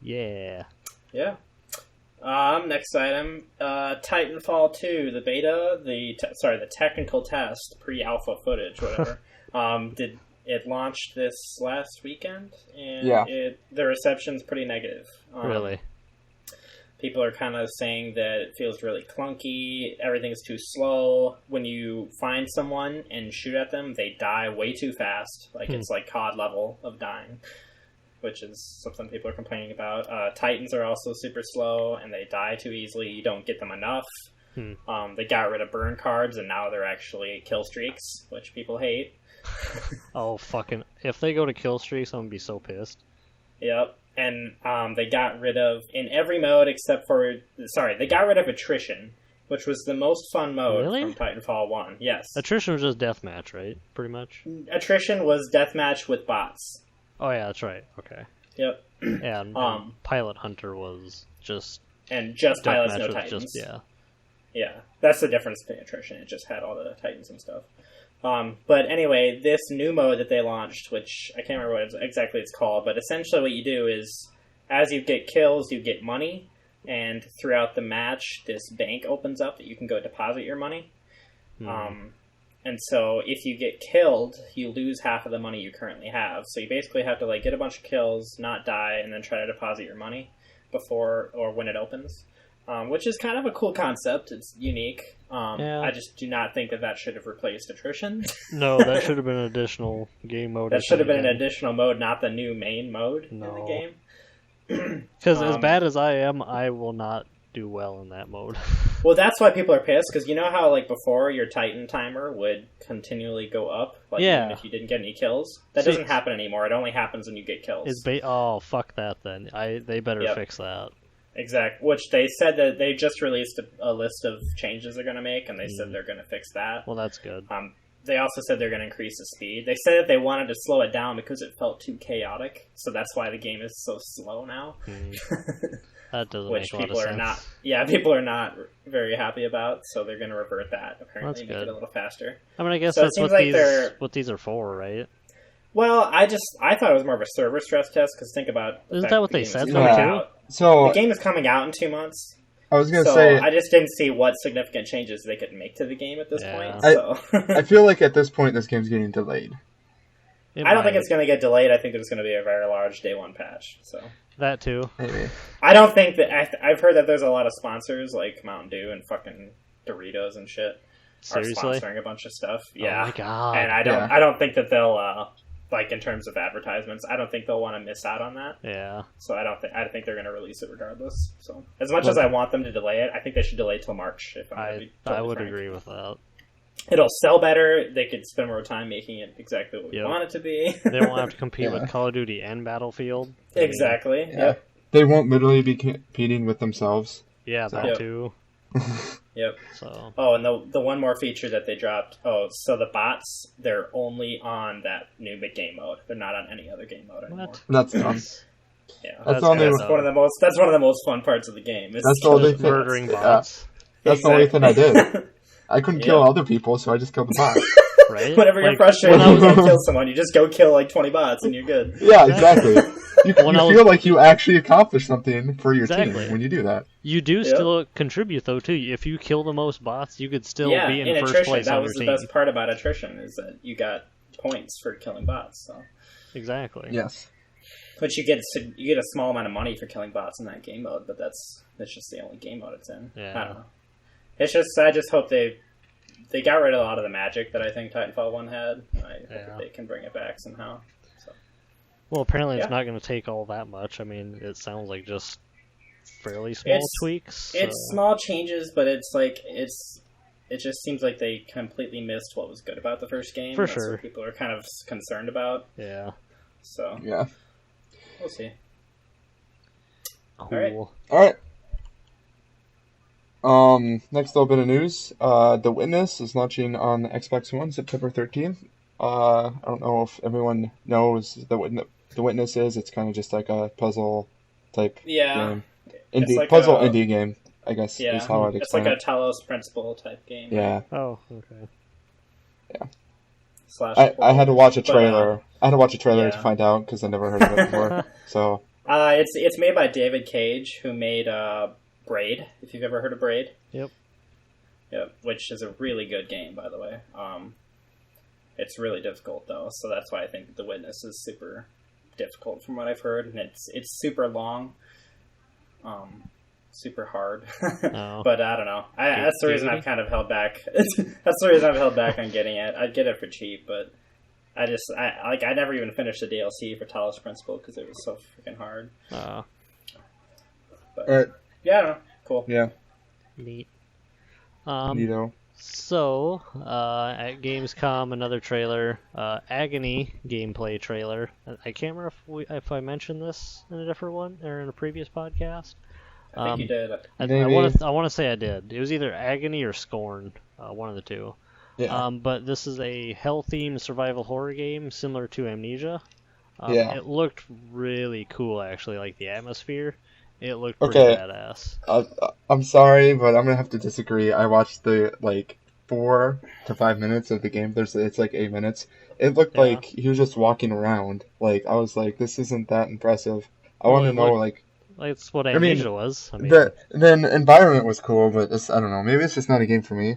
Yeah. Yeah. Next item, Titanfall 2, the beta, the technical test, pre-alpha footage, whatever. It launched this last weekend, and the reception's pretty negative. Really? People are kind of saying that it feels really clunky, everything's too slow. When you find someone and shoot at them, they die way too fast. Like, it's like COD level of dying, which is something people are complaining about. Titans are also super slow, and they die too easily. You don't get them enough. They got rid of burn cards, and now they're actually kill streaks, which people hate. Oh, fucking... If they go to kill streaks, I'm gonna be so pissed. Yep. And they got rid of, in every mode except for... Sorry, they got rid of attrition, which was the most fun mode from Titanfall 1. Yes. Attrition was just deathmatch, right? Pretty much? Attrition was deathmatch with bots. Oh, yeah, that's right. Okay. Yep. And Pilot Hunter was just... And just pilots, no was Titans. Just, yeah. Yeah. That's the difference between attrition. It just had all the Titans and stuff. But anyway, this new mode that they launched, which I can't remember what exactly it's called, but essentially what you do is, as you get kills, you get money, and throughout the match, this bank opens up that you can go deposit your money. And so if you get killed, you lose half of the money you currently have. So you basically have to like get a bunch of kills, not die, and then try to deposit your money before or when it opens. Which is kind of a cool concept. It's unique. I just do not think that should have replaced attrition. No, that should have been an additional game mode. That should have been an additional mode, not the new main mode in the game. Because as bad as I am, I will not do well in that mode. Well, that's why people are pissed, because you know how like before your Titan timer would continually go up, like even if you didn't get any kills? That doesn't happen anymore. It only happens when you get kills. Oh, fuck that then. They better fix that. Exactly. Which they said that they just released a list of changes they're going to make, and they said they're going to fix that. Well, that's good. They also said they're going to increase the speed. They said that they wanted to slow it down because it felt too chaotic, so that's why the game is so slow now. That doesn't Which make a lot people of are sense. not. Yeah, people are not very happy about, so they're going to revert that. Apparently, make it a little faster. I mean, I guess so that's what these are for, right? Well, I thought it was more of a server stress test, because think about... Isn't that what they said? So the game is coming out in 2 months. I was going to say... I just didn't see what significant changes they could make to the game at this point. So. I feel like at this point this game's getting delayed. I don't think it's going to get delayed. I think there's going to be a very large day one patch. So that too. Maybe. I don't think that... I've heard that there's a lot of sponsors, like Mountain Dew and fucking Doritos and shit, Seriously? are sponsoring a bunch of stuff. Yeah. Oh my god. And I don't think that they'll... like in terms of advertisements, I don't think they'll want to miss out on that. Yeah. So I think they're going to release it regardless. So as much as I want them to delay it, I think they should delay till March. If I would agree with that. It'll sell better. They could spend more time making it exactly what we want it to be. They won't have to compete with Call of Duty and Battlefield. Exactly. Yeah. Yep. They won't literally be competing with themselves. Yeah, that too. Yep. So. Oh, and the one more feature that they dropped. Oh, so the bots, they're only on that new game mode. They're not on any other game mode anymore. What? That's dumb. Yeah, that's one of the most. That's one of the most fun parts of the game. That's the only thing. Murdering bots. That's the only thing I did. I couldn't kill other people, so I just killed the bot. Right? Whenever you're frustrated, you can't kill someone. You just go kill like 20 bots, and you're good. Yeah, exactly. You feel like you actually accomplished something for your team when you do that. You do still contribute, though, too. If you kill the most bots, you could still be in first attrition, place that on was your the team. best part about attrition, is that you got points for killing bots. So. Exactly. Yes. But you get a small amount of money for killing bots in that game mode, but that's just the only game mode it's in. Yeah. I don't know. It's just, I just hope they got rid of a lot of the magic that I think Titanfall 1 had. I hope that they can bring it back somehow. So. Well, apparently it's not going to take all that much. I mean, it sounds like just fairly small tweaks. So. It's small changes, but it's like it just seems like they completely missed what was good about the first game. For That's sure. what people are kind of concerned about. Yeah. So. Yeah. We'll see. Cool. All right. Next little bit of news. The Witness is launching on Xbox One September 13th. I don't know if everyone knows the Witness is. It's kind of just like a puzzle type game. Indie game, I guess is how I'd explain it. It's like a Talos Principle type game. Yeah. Oh, okay. Yeah. I had to watch a trailer. To find out because I never heard of it before. So. It's made by David Cage, who made Braid, if you've ever heard of Braid. Yep, which is a really good game, by the way. It's really difficult, though, so that's why I think The Witness is super difficult from what I've heard, and it's super long, super hard. But I don't know. That's the reason I've kind of held back. That's the reason I've held back on getting it. I'd get it for cheap, but I never even finished the DLC for Talos Principle because it was so freaking hard. But, all right. Yeah, I don't know. Cool. Yeah. Neat. Neato. So, at Gamescom, another trailer, Agony gameplay trailer. I can't remember if I mentioned this in a different one or in a previous podcast. I think you did. I want to say I did. It was either Agony or Scorn, one of the two. Yeah. But this is a hell-themed survival horror game similar to Amnesia. It looked really cool, actually, like the atmosphere. It looked pretty badass. I'm sorry, but I'm gonna have to disagree. I watched the 4 to 5 minutes of the game, it's like 8 minutes. It looked like he was just walking around. Like, I was like, this isn't that impressive. I want to know, like... That's what Amnesia was. I mean, the environment was cool, but I don't know. Maybe it's just not a game for me.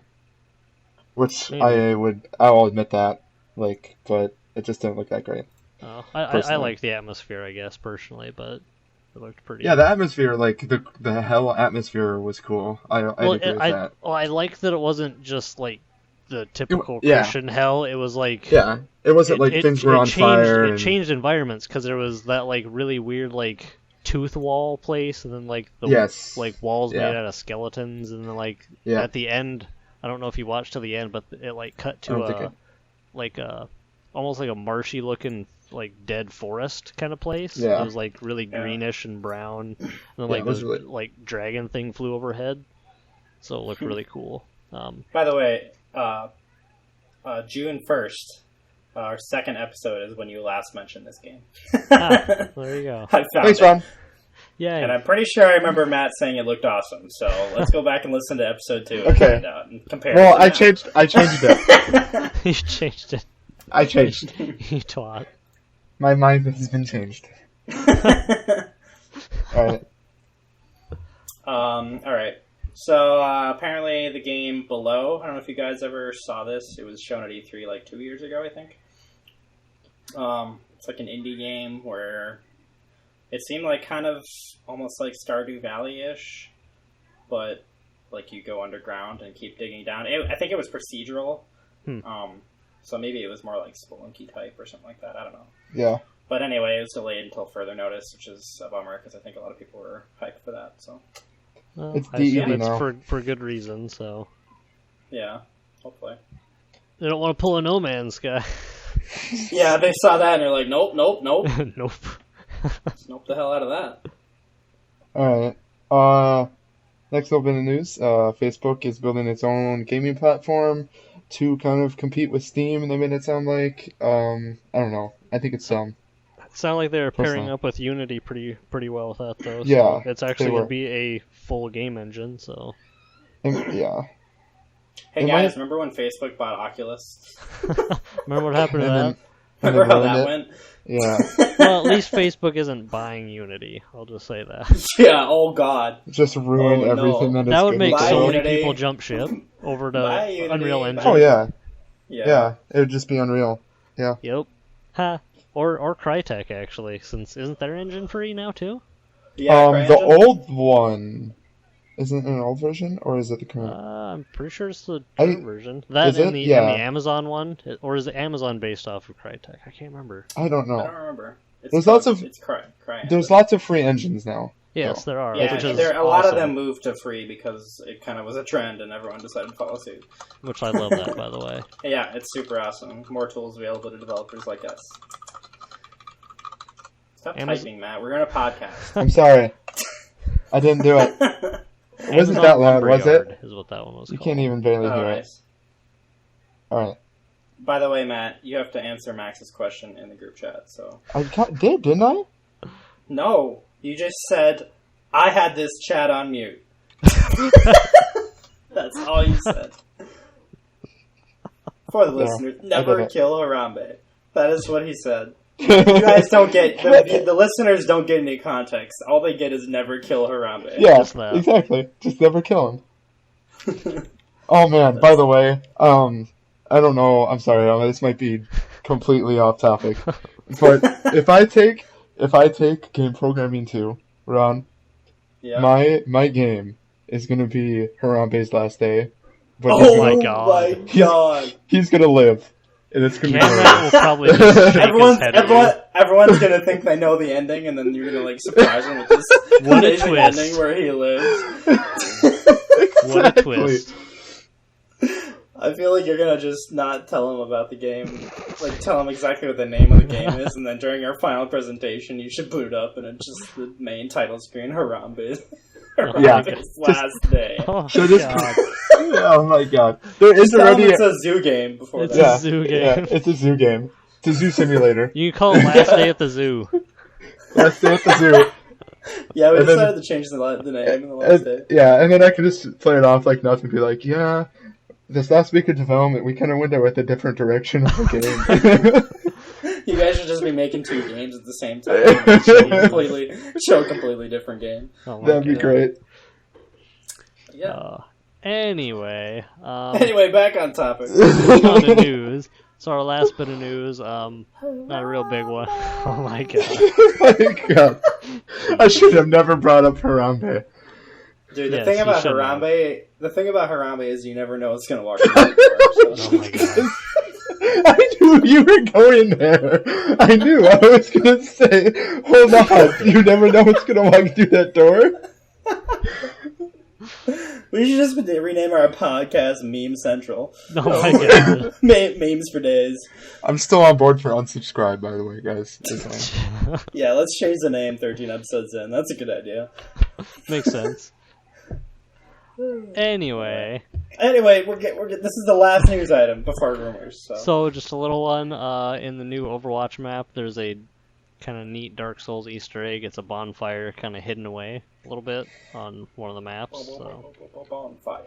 Which I'll admit that. Like, but it just didn't look that great. Oh, I like the atmosphere, I guess, personally, but it looked pretty... Yeah, the atmosphere, like, the hell atmosphere was cool. I agree with that. Well, I liked that it wasn't just, like, the typical Christian hell. It was like... Yeah, it wasn't like things were on fire. It changed environments, because there was that, like, really weird, like, tooth wall place, and then, like, like, walls made out of skeletons, and then, like, at the end... I don't know if you watched till the end, but it, like, cut to almost like a marshy looking, like, dead forest kind of place. Yeah. It was, like, really greenish and brown. And then, like, this like dragon thing flew overhead. So it looked really cool. By the way, June 1st, our second episode is when you last mentioned this game. There you go. Thanks, Ron. Yeah. And I'm pretty sure I remember Matt saying it looked awesome. So let's go back and listen to episode 2 and find out and compare. Well, I changed it. You changed it. I changed. You twat. My mind has been changed. Alright. Alright. So, apparently the game Below, I don't know if you guys ever saw this. It was shown at E3 like 2 years ago, I think. It's like an indie game where it seemed like kind of almost like Stardew Valley-ish, but like you go underground and keep digging down. I think it was procedural. So maybe it was more like Spelunky type or something like that. I don't know. Yeah. But anyway, it was delayed until further notice, which is a bummer because I think a lot of people were hyped for that. So it's for good reason. So yeah, hopefully they don't want to pull a No Man's Sky. Yeah, they saw that and they're like, nope. Nope. Nope the hell out of that. Alright. Next up in the news, Facebook is building its own gaming platform to kind of compete with Steam, and they made it sound like, I don't know. I think it's It sounded like they were pairing up with Unity pretty well with that, though. So yeah, it's actually going to be a full game engine, so... Yeah. Hey guys, remember when Facebook bought Oculus? Remember what happened to that? Remember how that went? Yeah. Well, at least Facebook isn't buying Unity. I'll just say that. Yeah, oh god. Just ruin everything that would make so Unity. many people jump ship over to Unreal Engine. Oh, yeah. Yeah, it would just be Unreal. Yeah. Yep. Ha. Or Crytek, actually, since isn't their engine free now, too? Yeah, the old one... Isn't it an old version, or is it the current? I'm pretty sure it's the current version. That and the Amazon one, or is it Amazon based off of Crytek? I can't remember. I don't know. I don't remember. There's lots of There's lots of free engines now. Yes, there are. Yeah, which is a lot of them moved to free because it kind of was a trend, and everyone decided to follow suit. Which I love that, by the way. Yeah, it's super awesome. More tools available to developers like us. Stop typing, Matt. We're gonna podcast. I'm sorry. I didn't do it. It wasn't that loud, was it? Is what that one was you called. Can't even barely hear it. Alright. By the way, Matt, you have to answer Max's question in the group chat, so... I did, didn't I? No, you just said, I had this chat on mute. That's all you said. For the listeners, never kill Harambe. That is what he said. You guys don't get... The listeners don't get any context. All they get is never kill Harambe. Yeah, exactly. Just never kill him. Oh man, by the way, I don't know, I'm sorry, this might be completely off topic. But if I take Game Programming 2, Ron, my game is gonna be Harambe's Last Day. But oh my god. He's gonna live. And it's gonna be will probably just everyone's gonna think they know the ending, and then you're gonna like surprise them with this amazing ending where he lives. What a twist! I feel like you're gonna just not tell him about the game, like tell him exactly what the name of the game is, and then during our final presentation, you should boot it up, and it's just the main title screen, Harambe's Last Day. Oh my god! There is already it's a zoo game before it's that. A zoo game. Yeah, it's a zoo game. It's a zoo simulator. You can call it Last Day at the Zoo. Last Day at the Zoo. Yeah, we decided to change the name in the Last Day. Yeah, and then I could just play it off like nothing, be like, yeah, this last week of development, we kind of went with a different direction of the game. You guys should just be making 2 games at the same time. Show a completely different game. That'd be great. Yeah. Anyway, back on topic. On the news. So our last bit of news, not a real big one. Oh my god. Oh my god. I should have never brought up Harambe. Dude, the thing about Harambe is you never know what's gonna walk through the door. So. Oh my god. I knew you were going there. I knew. I was gonna say, hold on. You never know what's gonna walk through that door. We should just rename our podcast Meme Central. Oh my god. Memes for days. I'm still on board for unsubscribe, by the way, guys. Yeah, let's change the name 13 episodes in. That's a good idea. Makes sense. Anyway, we're this is the last news item before rumors. So just a little one. In the new Overwatch map, there's a kind of neat Dark Souls Easter egg. It's a bonfire kind of hidden away a little bit on one of the maps. So. Bonfire.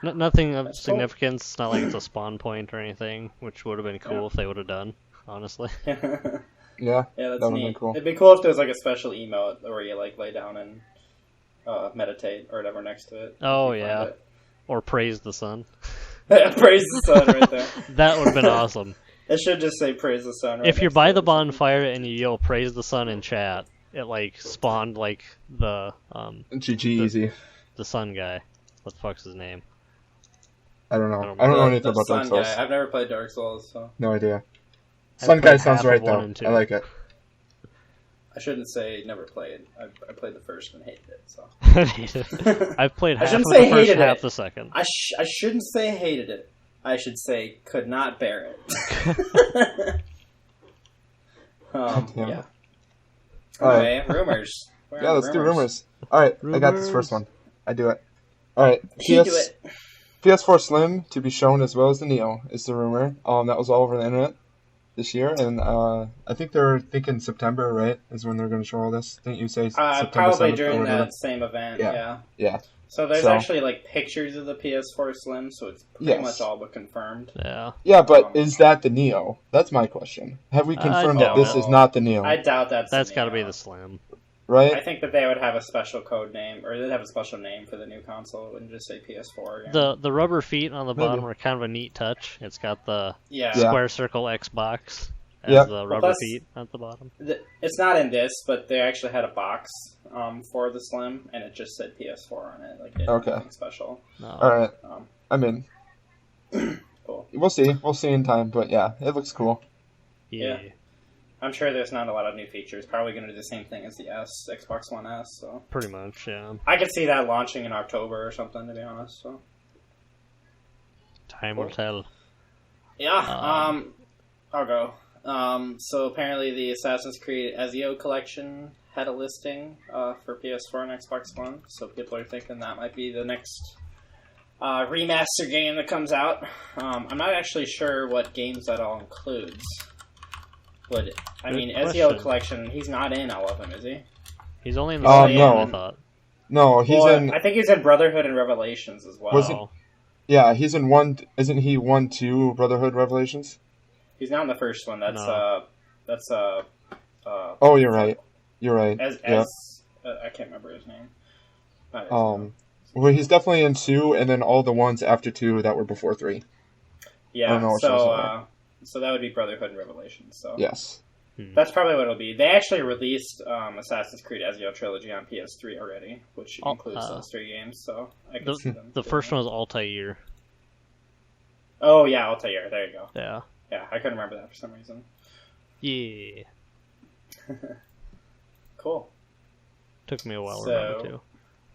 Nothing of significance. It's not like it's a spawn point or anything, which would have been cool if they would have done, honestly. Yeah, that's that neat. Cool. It'd be cool if there was like a special emote where you like lay down and meditate or whatever next to it. Oh yeah, or praise the sun. Praise the sun right there. That would have been awesome. It should just say praise the sun. Right if you're by the bonfire and you yell praise the sun in chat, it like spawned like the GG easy. The sun guy. What the fuck's his name? I don't know. I don't know anything about Dark Souls. I've never played Dark Souls, so no idea. Sun guy sounds right though. I like it. I shouldn't say never played. I played the first and hated it. So I've played half of the first, half the second. I shouldn't say hated it. I should say could not bear it. Yeah. Okay, rumors. Yeah, let's do rumors. All right, I got this first one. I do it. All right, PS4 Slim to be shown as well as the Neo is the rumor. That was all over the internet this year, and I think they're thinking September, right? Is when they're going to show all this. Didn't you say September? Probably during that same event. Yeah. So there's actually like pictures of the PS4 Slim, so it's pretty much all but confirmed. Yeah. Yeah, but is that the Neo? That's my question. Have we confirmed that this is not the Neo? I doubt that's got to be the Slim. Right? I think that they would have a special code name, or they'd have a special name for the new console. It wouldn't just say PS4 again. The rubber feet on the bottom are kind of a neat touch. It's got the square circle Xbox as the rubber feet at the bottom. It's not in this, but they actually had a box for the Slim, and it just said PS4 on it. Like, it nothing special. No. All right. I'm in. Cool. We'll see. We'll see in time, but yeah, it looks cool. Yeah. I'm sure there's not a lot of new features. Probably going to do the same thing as the Xbox One S. So pretty much, yeah. I could see that launching in October or something, to be honest. So time will tell. Yeah. I'll go. So apparently the Assassin's Creed Ezio collection had a listing for PS4 and Xbox One. So people are thinking that might be the next remaster game that comes out. I'm not actually sure what games that all includes. But, I mean, Ezio collection, he's not in all of them, is he? He's only in the second, no. I thought. No, he's in... I think he's in Brotherhood and Revelations as well. Yeah, he's in one... Isn't he 1-2 Brotherhood Revelations? He's not in the first one. That's oh, you're right. You're right. I can't remember his name. Well, he's definitely in 2, and then all the ones after 2 that were before 3. Yeah, so that would be Brotherhood and Revelations. So yes. That's probably what it'll be. They actually released Assassin's Creed Ezio Trilogy on PS3 already, which includes those 3 games, so I can see them. The first one was Altair. Oh, yeah, Altair. There you go. Yeah. Yeah, I couldn't remember that for some reason. Yeah. Cool. Took me a while to remember,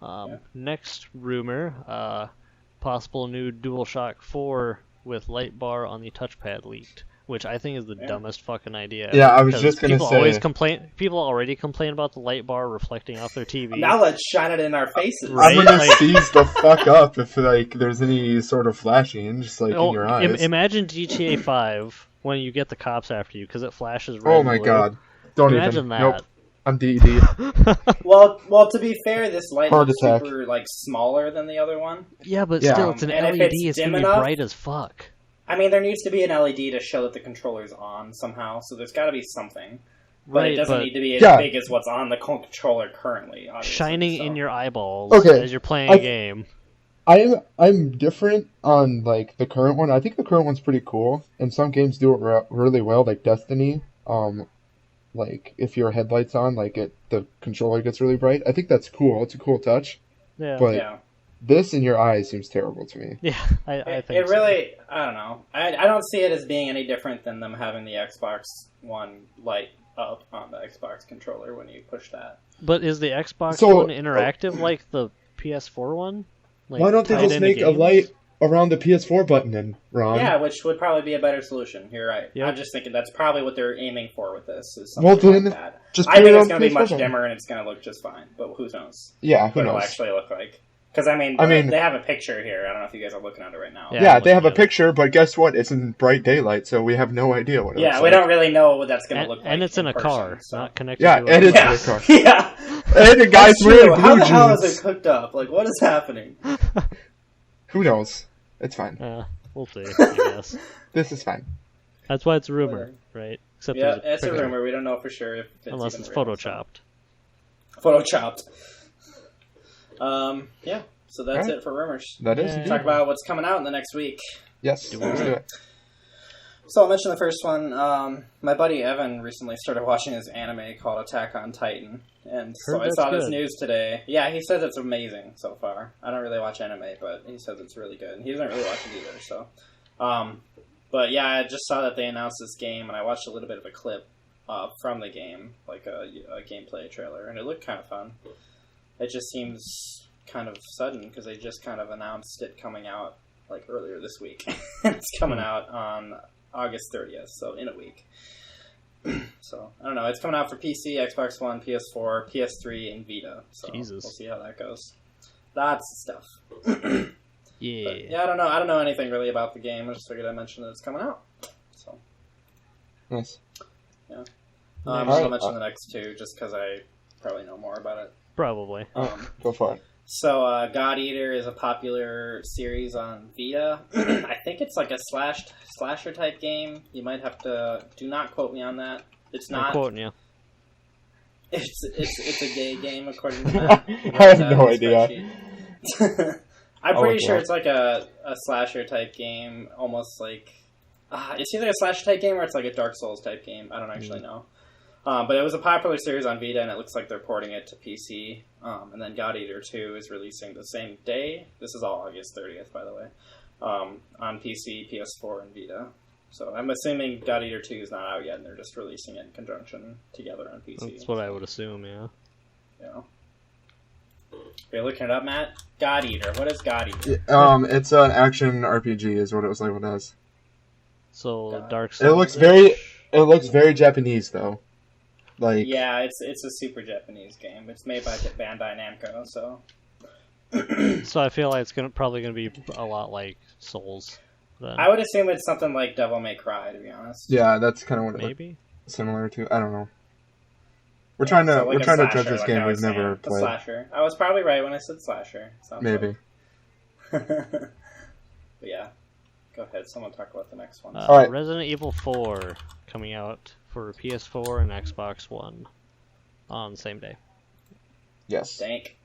too. Next rumor, possible new DualShock 4 with light bar on the touchpad leaked, which I think is the dumbest fucking idea ever. Yeah, I was just going to say. People already complain about the light bar reflecting off their TV. Now let's shine it in our faces. Right? I'm going to seize the fuck up if there's any sort of flashing, just in your eyes. Imagine GTA 5 when you get the cops after you, because it flashes red. Oh my god. Don't imagine even. that. Nope. on DED. Well, to be fair, this light Heart looks attack. super smaller than the other one. Yeah, but Yeah. still, it's an And if LED. it's It's dim gonna be enough- bright as fuck. I mean, there needs to be an LED to show that the controller's on somehow, so there's got to be something. But it doesn't need to be as big as what's on the controller currently. Shining in your eyeballs Okay, as you're playing a game. I'm different on like the current one. I think the current one's pretty cool, and some games do it really well, like Destiny. Like if your headlights on, like the controller gets really bright. I think that's cool. It's a cool touch. Yeah. But this in your eyes seems terrible to me. Yeah, I think it really. I don't know. I don't see it as being any different than them having the Xbox One light up on the Xbox controller when you push that. But is the Xbox So- one interactive like the PS4 one? Like, Why don't they tied just into make a games? light around the PS4 button then, Ron? Yeah, which would probably be a better solution. You're right. Yep. I'm just thinking that's probably what they're aiming for with this. Is Well, something then, like that. just I put think it it's on going to be PS4 much button. dimmer and it's going to look just fine. But who knows? Yeah, who What it'll knows? actually look like. Because, I mean, they have a picture here. I don't know if you guys are looking at it right now. Yeah. Yeah, they have a looking at it. picture, but guess what? It's in bright daylight, so we have no idea what it looks Yeah, we like. don't really know what that's going to And, look like. and it's in a person, car, so. not connected Yeah, to a and it's Yeah. in a car. Yeah. And the guy's That's wearing true. How blue the hell is jeans. it cooked up? Like, what is happening? Who knows? It's fine. We'll see, I guess. This is fine. That's why it's a rumor, right? Except Yeah, there's it's a picture. rumor. We don't know for sure if it's Unless even it's real, photoshopped. So. Photoshopped. Yeah. So that's Alright. it for rumors. That is Yeah. indeed. Talk about what's coming out in the next week. Yes, let's do it. So I'll mention the first one. My buddy Evan recently started watching this anime called Attack on Titan. And so Heard I that's saw this good. news today. Yeah, he says it's amazing so far. I don't really watch anime, but he says it's really good. He doesn't really watch it either, so. But yeah, I just saw that they announced this game, and I watched a little bit of a clip from the game, like a gameplay trailer, and it looked kind of fun. It just seems kind of sudden, because they just kind of announced it coming out like earlier this week. It's coming out on August 30th, so in a week. So, I don't know. It's coming out for PC, Xbox One, PS4, PS3, and Vita. So Jesus. we'll see how that goes. Lots of stuff. Yeah. But, yeah, I don't know. I don't know anything really about the game. I just figured I'd mention that it's coming out. So, Nice. so Alright. I'll mention the next two just because I probably know more about it. Probably. Go for it. So, God Eater is a popular series on Vita. I think it's like a slasher type game. You might have to. Do not quote me on that. It's I'm not. quoting you. It's a gay game according to that. I have no idea. I'm I'll pretty look sure it up. it's like a slasher type game, almost like it's either a slasher type game or it's like a Dark Souls type game. I don't actually know. But it was a popular series on Vita, and it looks like they're porting it to PC. And then God Eater 2 is releasing the same day. This is all August 30th, by the way, on PC, PS4, and Vita. So I'm assuming God Eater 2 is not out yet, and they're just releasing it in conjunction together on PC. That's what I would assume, yeah. Yeah. You're looking it up, Matt? God Eater. What is God Eater? It's an action RPG, is what it was labeled as. So, God. Dark Souls. It looks very Japanese though. Like Yeah, it's a super Japanese game. It's made by Bandai Namco, so So I feel like it's probably gonna be a lot like Souls. Then. I would assume it's something like Devil May Cry, to be honest. yeah, that's kind of what it looked Maybe. similar to. I don't know. We're trying to So like a judge slasher, this like game I we've was saying. never A played. slasher. I was probably right when I said slasher. Sounds Maybe. like. But yeah, go ahead. Someone talk about the next one. Alright. Resident Evil 4 coming out for PS4 and Xbox One on the same day. Yes. Dank.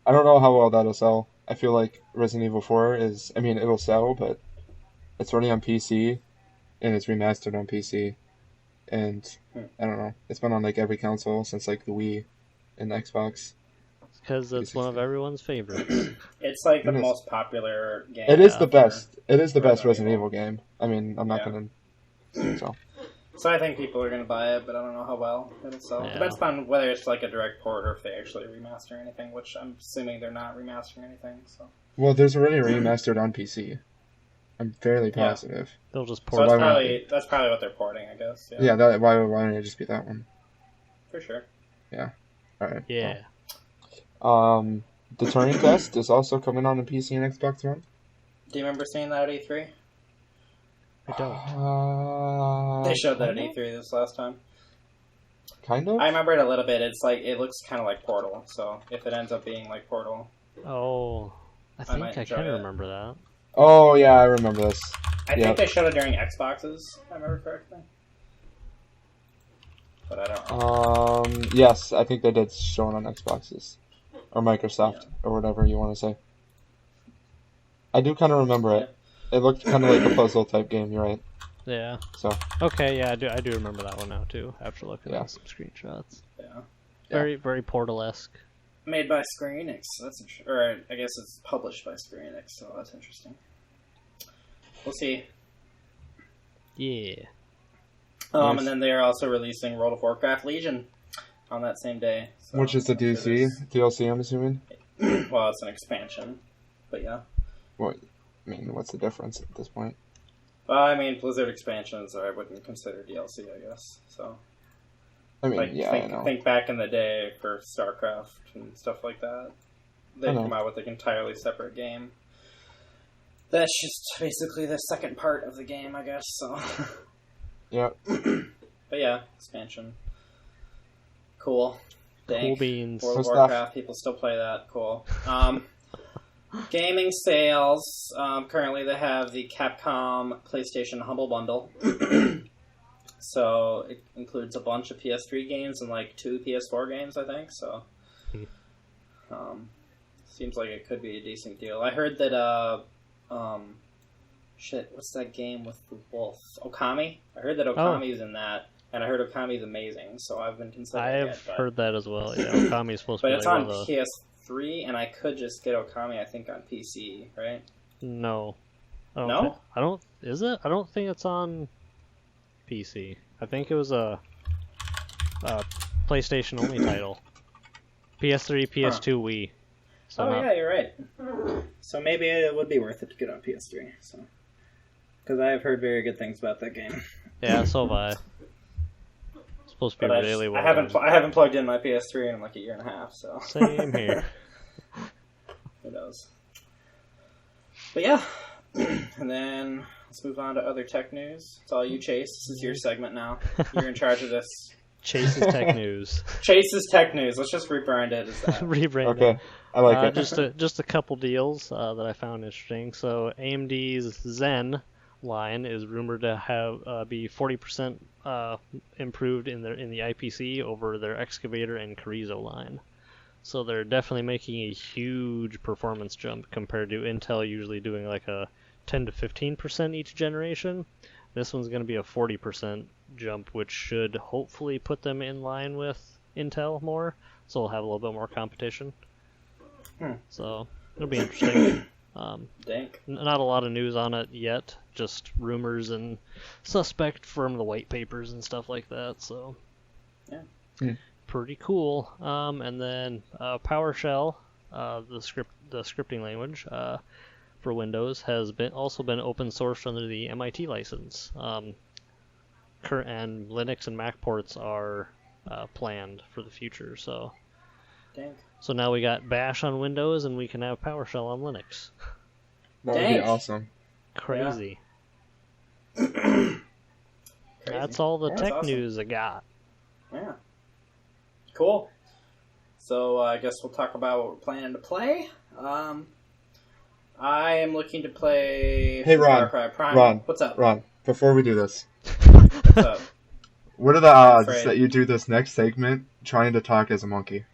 I don't know how well that'll sell. I feel like Resident Evil 4 is. I mean, it'll sell, but it's running on PC, and it's remastered on PC, and I don't know. It's been on like every console since like the Wii and Xbox. Because it's one of everyone's favorites. It's like the It is. most popular game. It is the ever. best. It is the best Resident Resident Evil game. I mean, I'm not Yeah. gonna. So So I think people are going to buy it, but I don't know how well it'll sell. Yeah. Depends on whether it's like a direct port or if they actually remaster anything, which I'm assuming they're not remastering anything. So, well, there's already a remastered on PC. I'm fairly Yeah. positive. They'll just so port why that's won't probably what they're porting, I guess. Yeah, Yeah, that why don't it just be that one? for sure. All right. Yeah. The Turing Test is also coming on PC and Xbox One. Do you remember seeing that at E3? I don't. They showed that at E3 this last time. Kind of? I remember it a little bit. It's like, it looks kind of like Portal, so if it ends up being like Portal... Oh, I think I kind of it. remember that. Oh, yeah, I remember this. I think they showed it during Xboxes, if I remember correctly. But I don't know. Yes, I think they did show it on Xboxes. Or Microsoft, or whatever you want to say. I do kind of remember it. It looked kind of like a puzzle type game, you're right. Yeah. So. Okay, yeah, I do remember that one now, too, after looking at some screenshots. Yeah. Very Portal-esque. Made by Square Enix. That's or I guess it's published by Square Enix, so that's interesting. We'll see. Yeah. Nice. And then they are also releasing World of Warcraft Legion on that same day. So which is the DLC, I'm assuming? Well, it's an expansion, but yeah. What? I mean, what's the difference at this point? Well, I mean, Blizzard expansions I wouldn't consider DLC, I guess. So. I mean, like, I know. Think back in the day for StarCraft and stuff like that. They come out with an entirely separate game. That's just basically the second part of the game, I guess. So. Yeah. But yeah, expansion. Cool. Cool beans. World of Warcraft, people still play that. Cool. Gaming sales. Currently, they have the Capcom PlayStation Humble Bundle. So it includes a bunch of PS3 games and like 2 PS4 games, I think. So, seems like it could be a decent deal. I heard that what's that game with the wolf? Okami. I heard that Okami's in that, and I heard Okami's amazing. So I've been considering it. I've heard that as well. Yeah, Okami's supposed to be. But it's on PS3, and I could just get Okami. I think on PC, right? No. Is it? I don't think it's on PC. I think it was a PlayStation only title. PS3, PS2, Wii. So yeah, you're right. So maybe it would be worth it to get on PS3. So, because I have heard very good things about that game. Yeah, so have I. It's supposed to be really well. I haven't plugged in my PS3 in like a year and a half. So same here. Who knows? But yeah, and then. Let's move on to other tech news. It's all you, Chase. This is your segment now. You're in charge of this. Chase's Tech News. Chase's Tech News. Let's just rebrand it as that. Rebrand it. I like it. Just a couple deals that I found interesting. So AMD's Zen line is rumored to have be 40% improved in the IPC over their Excavator and Carrizo line. So they're definitely making a huge performance jump compared to Intel usually doing like a 10 to 15% each generation. This one's going to be a 40% jump, which should hopefully put them in line with Intel more, so we'll have a little bit more competition. So it'll be interesting. Not a lot of news on it yet, just rumors and suspect from the white papers and stuff like that. So pretty cool. And then PowerShell, the scripting language. For Windows has also been open sourced under the MIT license. And Linux and Mac ports are planned for the future. So now we got Bash on Windows and we can have PowerShell on Linux. That would be awesome. Crazy. That's all the tech news I got. Yeah. Cool. So I guess we'll talk about what we're planning to play. I am looking to play. Hey, Ron. Ron. What's up? Ron, before we do this. What's up? What are the odds that you do this next segment trying to talk as a monkey?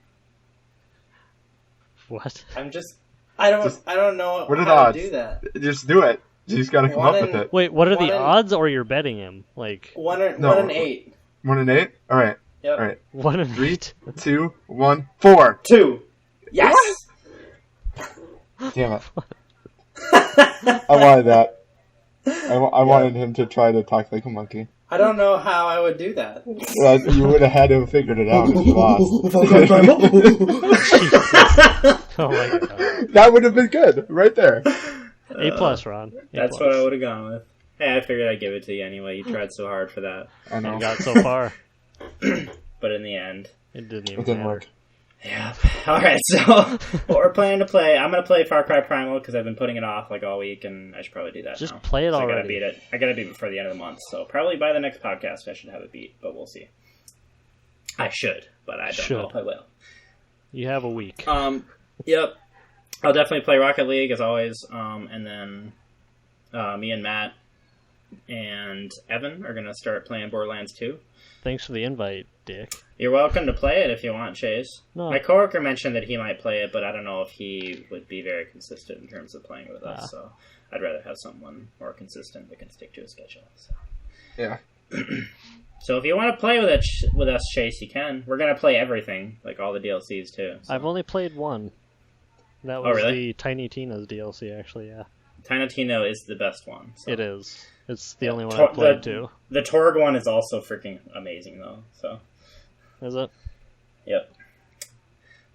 What? I don't know what are how the odds? To do that. Just do it. You just gotta come up with it. Wait, what are the odds, or you're betting him? Like 1 in 8. 1 in 8? Alright. Yep. Alright. 1 in 3, 8. 2, 1, 4. 2. Yes! What? Damn it. I wanted that. I wanted him to try to talk like a monkey. I don't know how I would do that. Well, you would have had to have figured it out if you lost. Oh my god. That would have been good, right there. A+, Ron. That's what I would have gone with. Hey, I figured I'd give it to you anyway. You tried so hard for that. I know. And got so far. But in the end, it didn't work. Yeah. Alright, so what we're planning to play, I'm going to play Far Cry Primal because I've been putting it off like all week, and I should probably do that Just now. play it already. I gotta beat it. I gotta beat it before the end of the month, so probably by the next podcast I should have it beat, but we'll see. I should, but I don't know if I will. You have a week. Yep. I'll definitely play Rocket League as always, and then me and Matt and Evan are gonna start playing Borderlands 2. Thanks for the invite, Dick. You're welcome to play it if you want, Chase. No. My coworker mentioned that he might play it, but I don't know if he would be very consistent in terms of playing with us. So I'd rather have someone more consistent that can stick to a schedule. So. Yeah. So if you want to play with us, Chase, you can. We're gonna play everything, like all the DLCs too. So. I've only played one. That was really? the Tiny Tina's DLC, actually. Yeah. Tiny Tina is the best one. So. It is. It's the only one I played too. The Torg one is also freaking amazing though. So. Is it? Yep.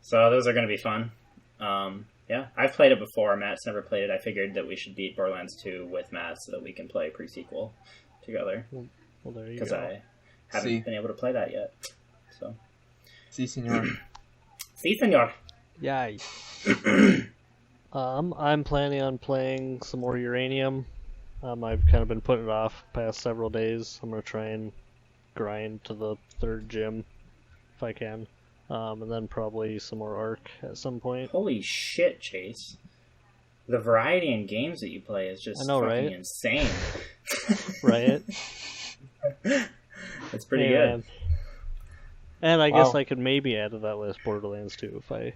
So those are going to be fun. Yeah, I've played it before. Matt's never played it. I figured that we should beat Borderlands 2 with Matt so that we can play pre-sequel together. Well, there you go. Because I haven't been able to play that yet. So. Si, senor. Si, senor. Yay. I'm planning on playing some more Uranium. I've kind of been putting it off past several days. I'm going to try and grind to the 3rd gym if I can. And then probably some more Ark at some point. Holy shit, Chase. The variety in games that you play is just fucking insane. Right? It's pretty good. And I guess I could maybe add to that list Borderlands 2 if I...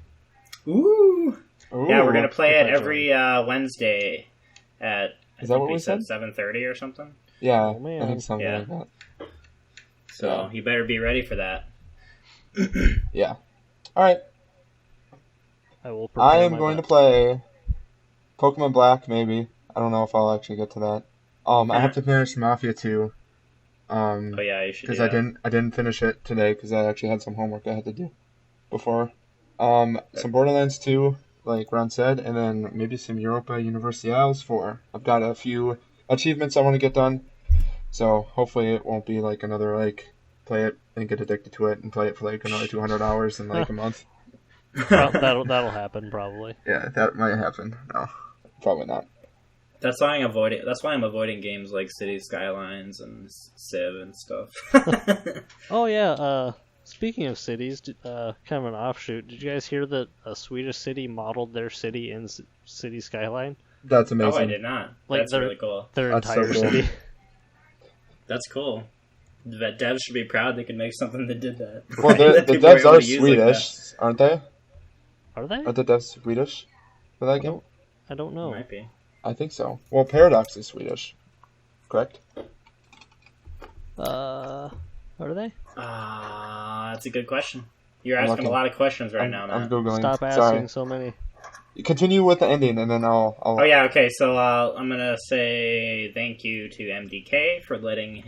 Ooh! Yeah, we're going to play it every Wednesday at... Is that what we said? 7:30 or something? Yeah, oh, man. I think something like that. So you better be ready for that. Yeah. Alright. I am going to play Pokemon Black, maybe. I don't know if I'll actually get to that. I have to finish Mafia 2. Oh yeah, you should. Because I didn't finish it today because I actually had some homework I had to do before. Some Borderlands 2, like Ron said, and then maybe some Europa Universalis 4. I've got a few achievements I want to get done, so hopefully it won't be like another play it and get addicted to it and play it for like another 200 hours in like a month. That'll happen probably. Yeah, that might happen. No, probably not. That's why I'm avoiding games like City Skylines and Civ and stuff. Oh yeah. Speaking of cities, kind of an offshoot. Did you guys hear that a Swedish city modeled their city in City Skyline? That's amazing. Oh, I did not. That's really cool. Their That's entire so cool. city. That's cool. The devs should be proud they could make something that did that. Well, the devs are Swedish, aren't they? Are they? Are the devs Swedish for that game? I don't know. Might be. I think so. Well, Paradox is Swedish, correct? Are they? That's a good question. You're asking a lot of questions right now, man. I'm Googling. Stop asking so many. Continue with the ending, and then I'll... Oh, yeah, okay. So I'm going to say thank you to MDK for letting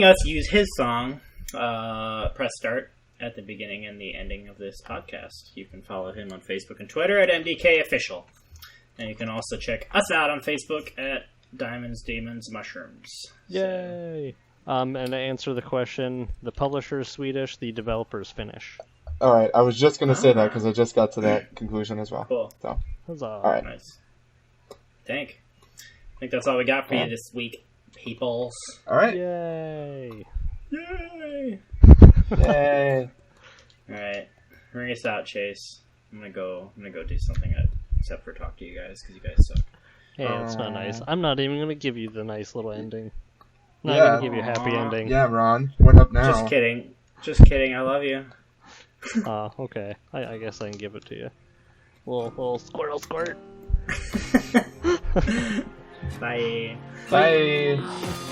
us use his song, Press Start, at the beginning and the ending of this podcast. You can follow him on Facebook and Twitter at MDKOfficial. And you can also check us out on Facebook at Diamonds, Demons, Mushrooms. Yay! And to answer the question, the publisher is Swedish, the developer is Finnish. Alright, I was just going to say that because I just got to that conclusion as well. Cool. So. Huzzah. Alright. Nice. I think that's all we got for you this week, peoples. Alright. Yay! Yay! Yay! Alright. Ring us out, Chase. I'm gonna go do something except for talk to you guys, because you guys suck. Hey, it's not nice. I'm not even going to give you the nice little ending. Not Yeah. going to give you a happy ending. Yeah, Ron. What up now? Just kidding. Just kidding. I love you. Okay. I guess I can give it to you. Little squirrel squirt. Bye. Bye.